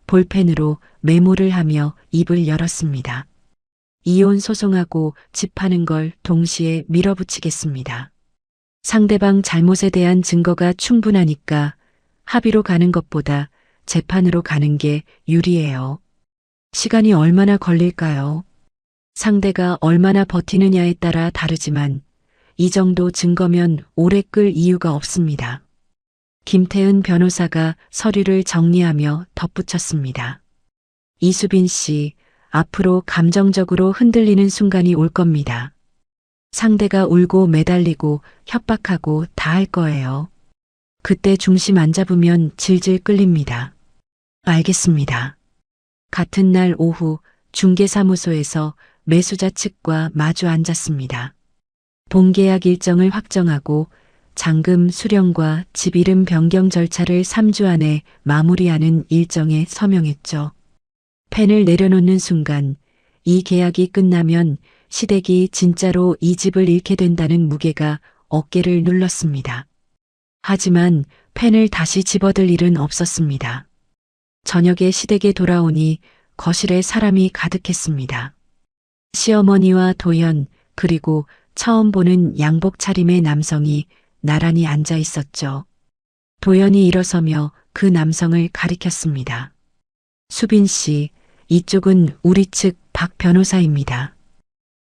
볼펜으로 메모를 하며 입을 열었습니다. 이혼 소송하고 집 파는 걸 동시에 밀어붙이겠습니다. 상대방 잘못에 대한 증거가 충분하니까 합의로 가는 것보다 재판으로 가는 게 유리해요. 시간이 얼마나 걸릴까요? 상대가 얼마나 버티느냐에 따라 다르지만 이 정도 증거면 오래 끌 이유가 없습니다. 김태은 변호사가 서류를 정리하며 덧붙였습니다. 이수빈 씨, 앞으로 감정적으로 흔들리는 순간이 올 겁니다. 상대가 울고 매달리고 협박하고 다 할 거예요. 그때 중심 안 잡으면 질질 끌립니다. 알겠습니다. 같은 날 오후 중개사무소에서 매수자 측과 마주 앉았습니다. 본계약 일정을 확정하고 잔금 수령과 집 이름 변경 절차를 3주 안에 마무리하는 일정에 서명했죠. 펜을 내려놓는 순간 이 계약이 끝나면 시댁이 진짜로 이 집을 잃게 된다는 무게가 어깨를 눌렀습니다. 하지만 펜을 다시 집어들 일은 없었습니다. 저녁에 시댁에 돌아오니 거실에 사람이 가득했습니다. 시어머니와 도연, 그리고 처음 보는 양복 차림의 남성이 나란히 앉아 있었죠. 도연이 일어서며 그 남성을 가리켰습니다. 수빈 씨, 이쪽은 우리 측 박 변호사입니다.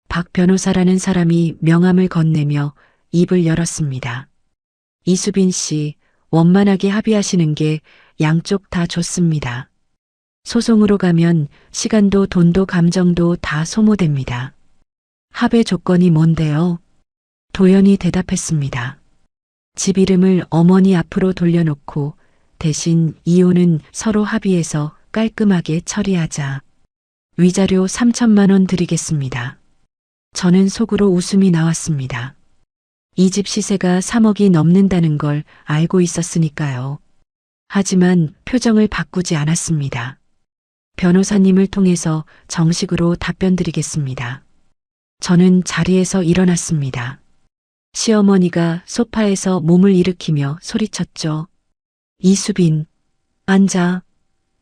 박 변호사라는 사람이 명함을 건네며 입을 열었습니다. 이수빈 씨, 원만하게 합의하시는 게 양쪽 다 좋습니다. 소송으로 가면 시간도 돈도 감정도 다 소모됩니다. 합의 조건이 뭔데요? 도연이 대답했습니다. 집 이름을 어머니 앞으로 돌려놓고 대신 이혼은 서로 합의해서 깔끔하게 처리하자. 위자료 3천만 원 드리겠습니다. 저는 속으로 웃음이 나왔습니다. 이 집 시세가 3억이 넘는다는 걸 알고 있었으니까요. 하지만 표정을 바꾸지 않았습니다. 변호사님을 통해서 정식으로 답변 드리겠습니다. 저는 자리에서 일어났습니다. 시어머니가 소파에서 몸을 일으키며 소리쳤죠. 이수빈, 앉아.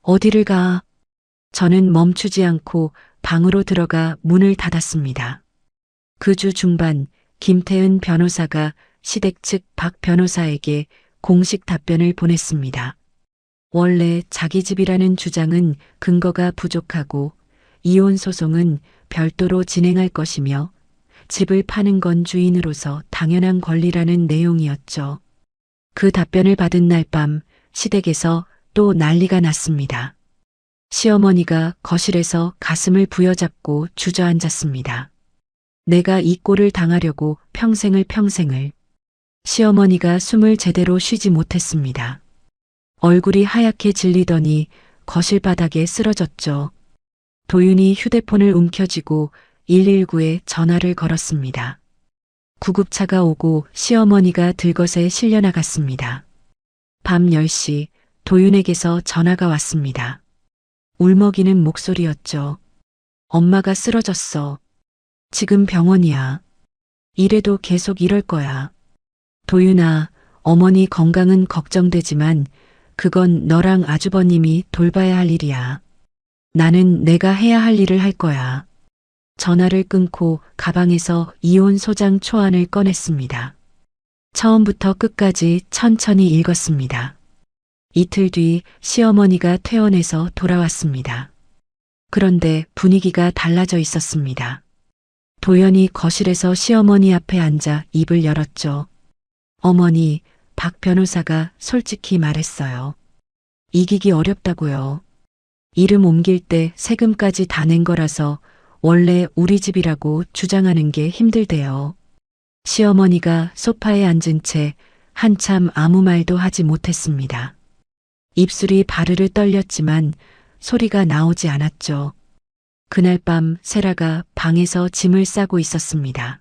어디를 가? 저는 멈추지 않고 방으로 들어가 문을 닫았습니다. 그 주 중반 김태은 변호사가 시댁 측 박 변호사에게 공식 답변을 보냈습니다. 원래 자기 집이라는 주장은 근거가 부족하고 이혼 소송은 별도로 진행할 것이며 집을 파는 건 주인으로서 당연한 권리라는 내용이었죠. 그 답변을 받은 날 밤 시댁에서 또 난리가 났습니다. 시어머니가 거실에서 가슴을 부여잡고 주저앉았습니다. 내가 이 꼴을 당하려고 평생을. 시어머니가 숨을 제대로 쉬지 못했습니다. 얼굴이 하얗게 질리더니 거실 바닥에 쓰러졌죠. 도윤이 휴대폰을 움켜쥐고 119에 전화를 걸었습니다. 구급차가 오고 시어머니가 들것에 실려 나갔습니다. 밤 10시 도윤에게서 전화가 왔습니다. 울먹이는 목소리였죠. 엄마가 쓰러졌어. 지금 병원이야. 이래도 계속 이럴 거야. 도윤아, 어머니 건강은 걱정되지만 그건 너랑 아주버님이 돌봐야 할 일이야. 나는 내가 해야 할 일을 할 거야. 전화를 끊고 가방에서 이혼 소장 초안을 꺼냈습니다. 처음부터 끝까지 천천히 읽었습니다. 이틀 뒤 시어머니가 퇴원해서 돌아왔습니다. 그런데 분위기가 달라져 있었습니다. 도연이 거실에서 시어머니 앞에 앉아 입을 열었죠. 어머니, 박 변호사가 솔직히 말했어요. 이기기 어렵다고요. 이름 옮길 때 세금까지 다 낸 거라서 원래 우리 집이라고 주장하는 게 힘들대요. 시어머니가 소파에 앉은 채 한참 아무 말도 하지 못했습니다. 입술이 바르르 떨렸지만 소리가 나오지 않았죠. 그날 밤 세라가 방에서 짐을 싸고 있었습니다.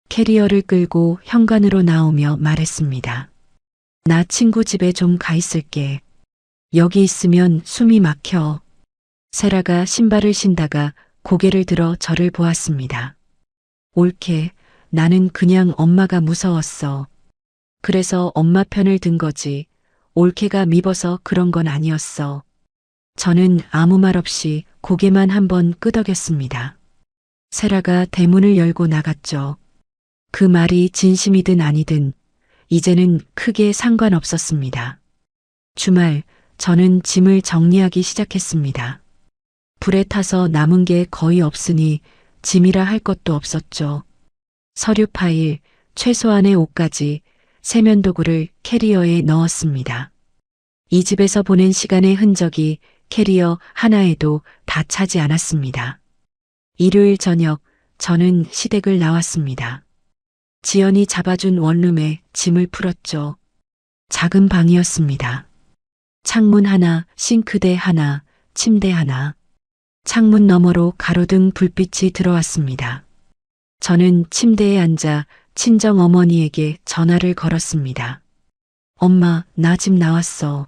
캐리어를 끌고 현관으로 나오며 말했습니다. 나 친구 집에 좀 가 있을게. 여기 있으면 숨이 막혀. 세라가 신발을 신다가 고개를 들어 저를 보았습니다. 옳게, 나는 그냥 엄마가 무서웠어. 그래서 엄마 편을 든 거지. 올케가 미워서 그런 건 아니었어. 저는 아무 말 없이 고개만 한번 끄덕였습니다. 세라가 대문을 열고 나갔죠. 그 말이 진심이든 아니든 이제는 크게 상관없었습니다. 주말 저는 짐을 정리하기 시작했습니다. 불에 타서 남은 게 거의 없으니 짐이라 할 것도 없었죠. 서류 파일, 최소한의 옷까지 세면도구를 캐리어에 넣었습니다. 이 집에서 보낸 시간의 흔적이 캐리어 하나에도 다 차지 않았습니다. 일요일 저녁 저는 시댁을 나왔습니다. 지연이 잡아준 원룸에 짐을 풀었죠. 작은 방이었습니다. 창문 하나, 싱크대 하나, 침대 하나. 창문 너머로 가로등 불빛이 들어왔습니다. 저는 침대에 앉아 친정 어머니에게 전화를 걸었습니다. 엄마, 나 집 나왔어.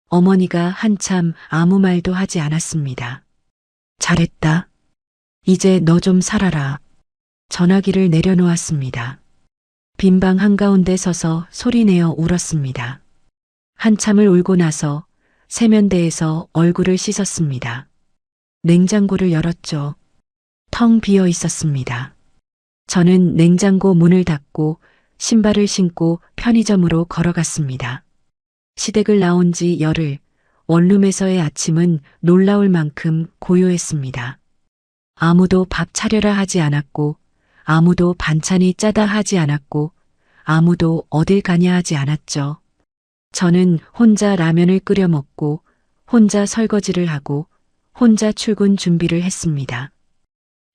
어머니가 한참 아무 말도 하지 않았습니다. 잘했다. 이제 너 좀 살아라. 전화기를 내려놓았습니다. 빈방 한가운데 서서 소리내어 울었습니다. 한참을 울고 나서 세면대에서 얼굴을 씻었습니다. 냉장고를 열었죠. 텅 비어 있었습니다. 저는 냉장고 문을 닫고 신발을 신고 편의점으로 걸어갔습니다. 시댁을 나온 지 열흘, 원룸에서의 아침은 놀라울 만큼 고요했습니다. 아무도 밥 차려라 하지 않았고, 아무도 반찬이 짜다 하지 않았고, 아무도 어딜 가냐 하지 않았죠. 저는 혼자 라면을 끓여 먹고, 혼자 설거지를 하고, 혼자 출근 준비를 했습니다.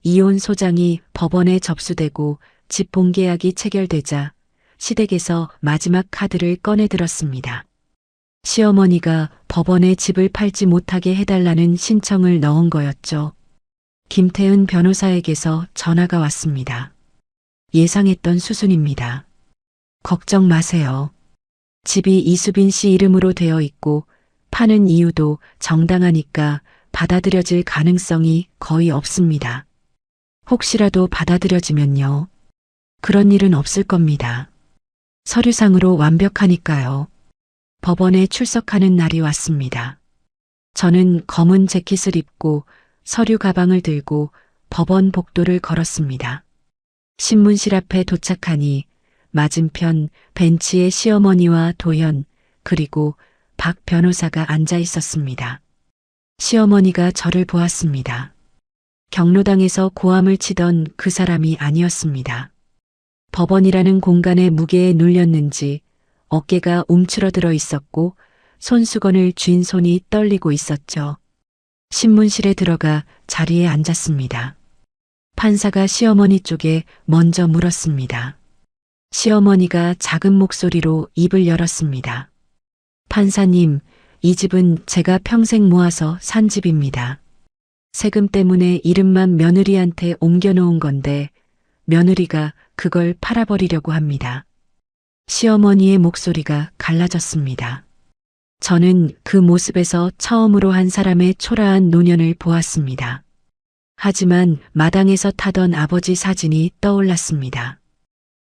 이혼 소장이 법원에 접수되고 집 본계약이 체결되자 시댁에서 마지막 카드를 꺼내 들었습니다. 시어머니가 법원에 집을 팔지 못하게 해달라는 신청을 넣은 거였죠. 김태은 변호사에게서 전화가 왔습니다. 예상했던 수순입니다. 걱정 마세요. 집이 이수빈 씨 이름으로 되어 있고 파는 이유도 정당하니까 받아들여질 가능성이 거의 없습니다. 혹시라도 받아들여지면요. 그런 일은 없을 겁니다. 서류상으로 완벽하니까요. 법원에 출석하는 날이 왔습니다. 저는 검은 재킷을 입고 서류 가방을 들고 법원 복도를 걸었습니다. 신문실 앞에 도착하니 맞은편 벤치에 시어머니와 도현 그리고 박 변호사가 앉아 있었습니다. 시어머니가 저를 보았습니다. 경로당에서 고함을 치던 그 사람이 아니었습니다. 법원이라는 공간의 무게에 눌렸는지 어깨가 움츠러들어 있었고 손수건을 쥔 손이 떨리고 있었죠. 신문실에 들어가 자리에 앉았습니다. 판사가 시어머니 쪽에 먼저 물었습니다. 시어머니가 작은 목소리로 입을 열었습니다. 판사님, 이 집은 제가 평생 모아서 산 집입니다. 세금 때문에 이름만 며느리한테 옮겨놓은 건데 며느리가 그걸 팔아버리려고 합니다. 시어머니의 목소리가 갈라졌습니다. 저는 그 모습에서 처음으로 한 사람의 초라한 노년을 보았습니다. 하지만 마당에서 타던 아버지 사진이 떠올랐습니다.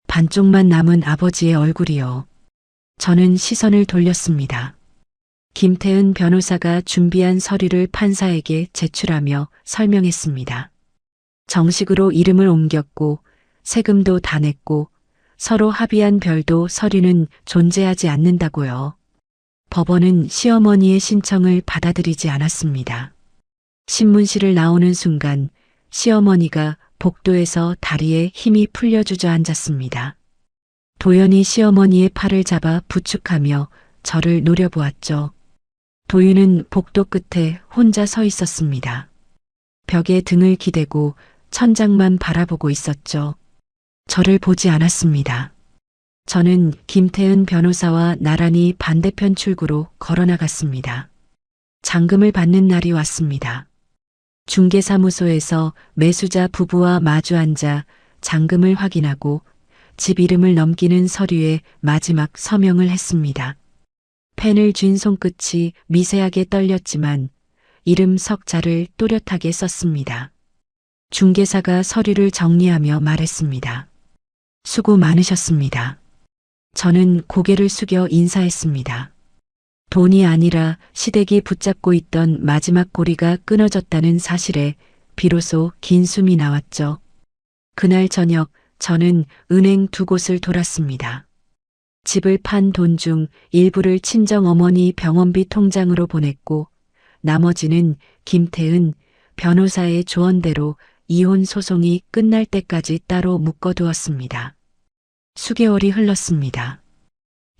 반쪽만 남은 아버지의 얼굴이요. 저는 시선을 돌렸습니다. 김태은 변호사가 준비한 서류를 판사에게 제출하며 설명했습니다. 정식으로 이름을 옮겼고 세금도 다 냈고 서로 합의한 별도 서류는 존재하지 않는다고요. 법원은 시어머니의 신청을 받아들이지 않았습니다. 신문실을 나오는 순간 시어머니가 복도에서 다리에 힘이 풀려 주저앉았습니다. 도연이 시어머니의 팔을 잡아 부축하며 저를 노려보았죠. 도윤은 복도 끝에 혼자 서 있었습니다. 벽에 등을 기대고 천장만 바라보고 있었죠. 저를 보지 않았습니다. 저는 김태은 변호사와 나란히 반대편 출구로 걸어나갔습니다. 잔금을 받는 날이 왔습니다. 중개사무소에서 매수자 부부와 마주 앉아 잔금을 확인하고 집 이름을 넘기는 서류에 마지막 서명을 했습니다. 펜을 쥔 손끝이 미세하게 떨렸지만 이름 석자를 또렷하게 썼습니다. 중개사가 서류를 정리하며 말했습니다. 수고 많으셨습니다. 저는 고개를 숙여 인사했습니다. 돈이 아니라 시댁이 붙잡고 있던 마지막 고리가 끊어졌다는 사실에 비로소 긴 숨이 나왔죠. 그날 저녁 저는 은행 두 곳을 돌았습니다. 집을 판 돈 중 일부를 친정 어머니 병원비 통장으로 보냈고 나머지는 김태은 변호사의 조언대로 이혼 소송이 끝날 때까지 따로 묶어두었습니다. 수개월이 흘렀습니다.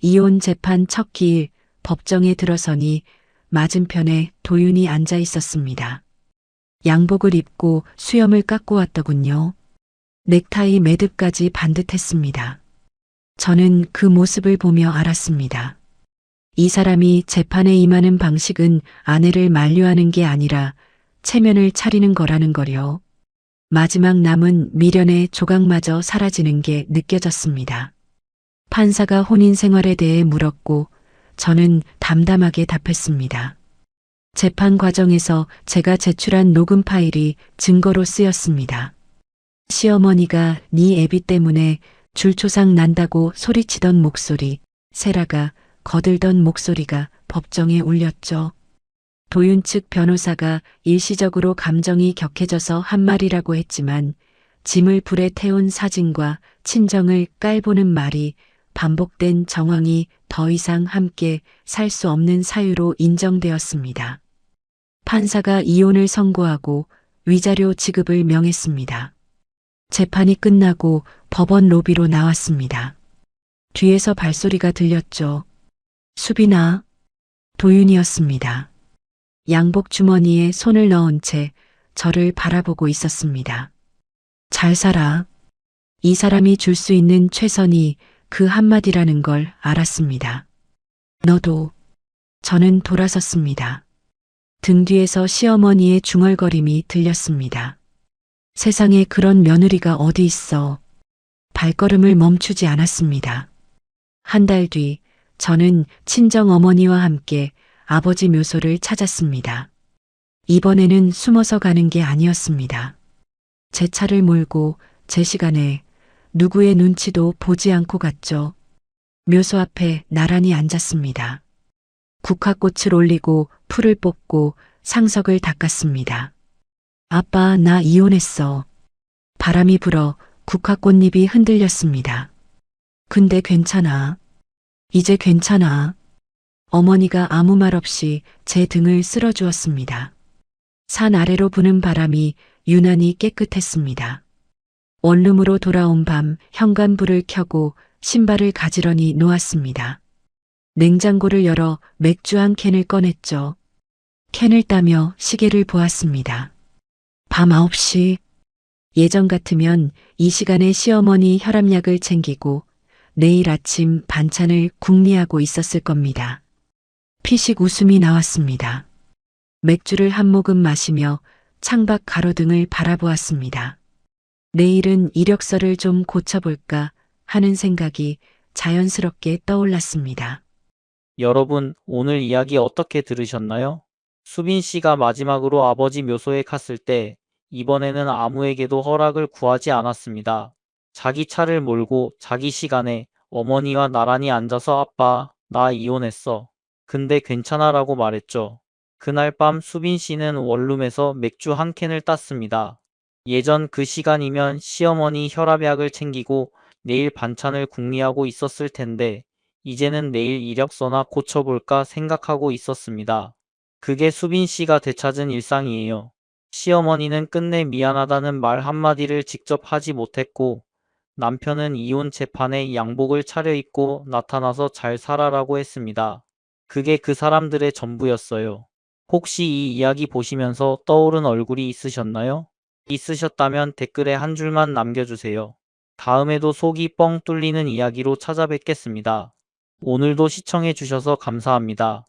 이혼 재판 첫 기일 법정에 들어서니 맞은편에 도윤이 앉아 있었습니다. 양복을 입고 수염을 깎고 왔더군요. 넥타이 매듭까지 반듯했습니다. 저는 그 모습을 보며 알았습니다. 이 사람이 재판에 임하는 방식은 아내를 만류하는 게 아니라 체면을 차리는 거라는 거요. 마지막 남은 미련의 조각마저 사라지는 게 느껴졌습니다. 판사가 혼인 생활에 대해 물었고 저는 담담하게 답했습니다. 재판 과정에서 제가 제출한 녹음 파일이 증거로 쓰였습니다. 시어머니가 네 애비 때문에 줄초상 난다고 소리치던 목소리, 세라가 거들던 목소리가 법정에 울렸죠. 도윤 측 변호사가 일시적으로 감정이 격해져서 한 말이라고 했지만 짐을 불에 태운 사진과 친정을 깔보는 말이 반복된 정황이 더 이상 함께 살 수 없는 사유로 인정되었습니다. 판사가 이혼을 선고하고 위자료 지급을 명했습니다. 재판이 끝나고 법원 로비로 나왔습니다. 뒤에서 발소리가 들렸죠. 수빈아. 도윤이었습니다. 양복 주머니에 손을 넣은 채 저를 바라보고 있었습니다. 잘 살아. 이 사람이 줄 수 있는 최선이 그 한마디라는 걸 알았습니다. 너도. 저는 돌아섰습니다. 등 뒤에서 시어머니의 중얼거림이 들렸습니다. 세상에 그런 며느리가 어디 있어. 발걸음을 멈추지 않았습니다. 한 달 뒤 저는 친정 어머니와 함께 아버지 묘소를 찾았습니다. 이번에는 숨어서 가는 게 아니었습니다. 제 차를 몰고 제 시간에 누구의 눈치도 보지 않고 갔죠. 묘소 앞에 나란히 앉았습니다. 국화꽃을 올리고 풀을 뽑고 상석을 닦았습니다. 아빠, 나 이혼했어. 바람이 불어 국화꽃잎이 흔들렸습니다. 근데 괜찮아. 이제 괜찮아. 어머니가 아무 말 없이 제 등을 쓸어주었습니다. 산 아래로 부는 바람이 유난히 깨끗했습니다. 원룸으로 돌아온 밤 현관불을 켜고 신발을 가지런히 놓았습니다. 냉장고를 열어 맥주 한 캔을 꺼냈죠. 캔을 따며 시계를 보았습니다. 밤 9시. 예전 같으면 이 시간에 시어머니 혈압약을 챙기고 내일 아침 반찬을 궁리하고 있었을 겁니다. 피식 웃음이 나왔습니다. 맥주를 한 모금 마시며 창밖 가로등을 바라보았습니다. 내일은 이력서를 좀 고쳐볼까 하는 생각이 자연스럽게 떠올랐습니다. 여러분, 오늘 이야기 어떻게 들으셨나요? 수빈 씨가 마지막으로 아버지 묘소에 갔을 때 이번에는 아무에게도 허락을 구하지 않았습니다. 자기 차를 몰고 자기 시간에 어머니와 나란히 앉아서 아빠, 나 이혼했어. 근데 괜찮아 라고 말했죠. 그날 밤 수빈 씨는 원룸에서 맥주 한 캔을 땄습니다. 예전 그 시간이면 시어머니 혈압약을 챙기고 내일 반찬을 궁리하고 있었을 텐데 이제는 내일 이력서나 고쳐볼까 생각하고 있었습니다. 그게 수빈 씨가 되찾은 일상이에요. 시어머니는 끝내 미안하다는 말 한마디를 직접 하지 못했고 남편은 이혼 재판에 양복을 차려입고 나타나서 잘 살아라고 했습니다. 그게 그 사람들의 전부였어요. 혹시 이 이야기 보시면서 떠오른 얼굴이 있으셨나요? 있으셨다면 댓글에 한 줄만 남겨주세요. 다음에도 속이 뻥 뚫리는 이야기로 찾아뵙겠습니다. 오늘도 시청해 주셔서 감사합니다.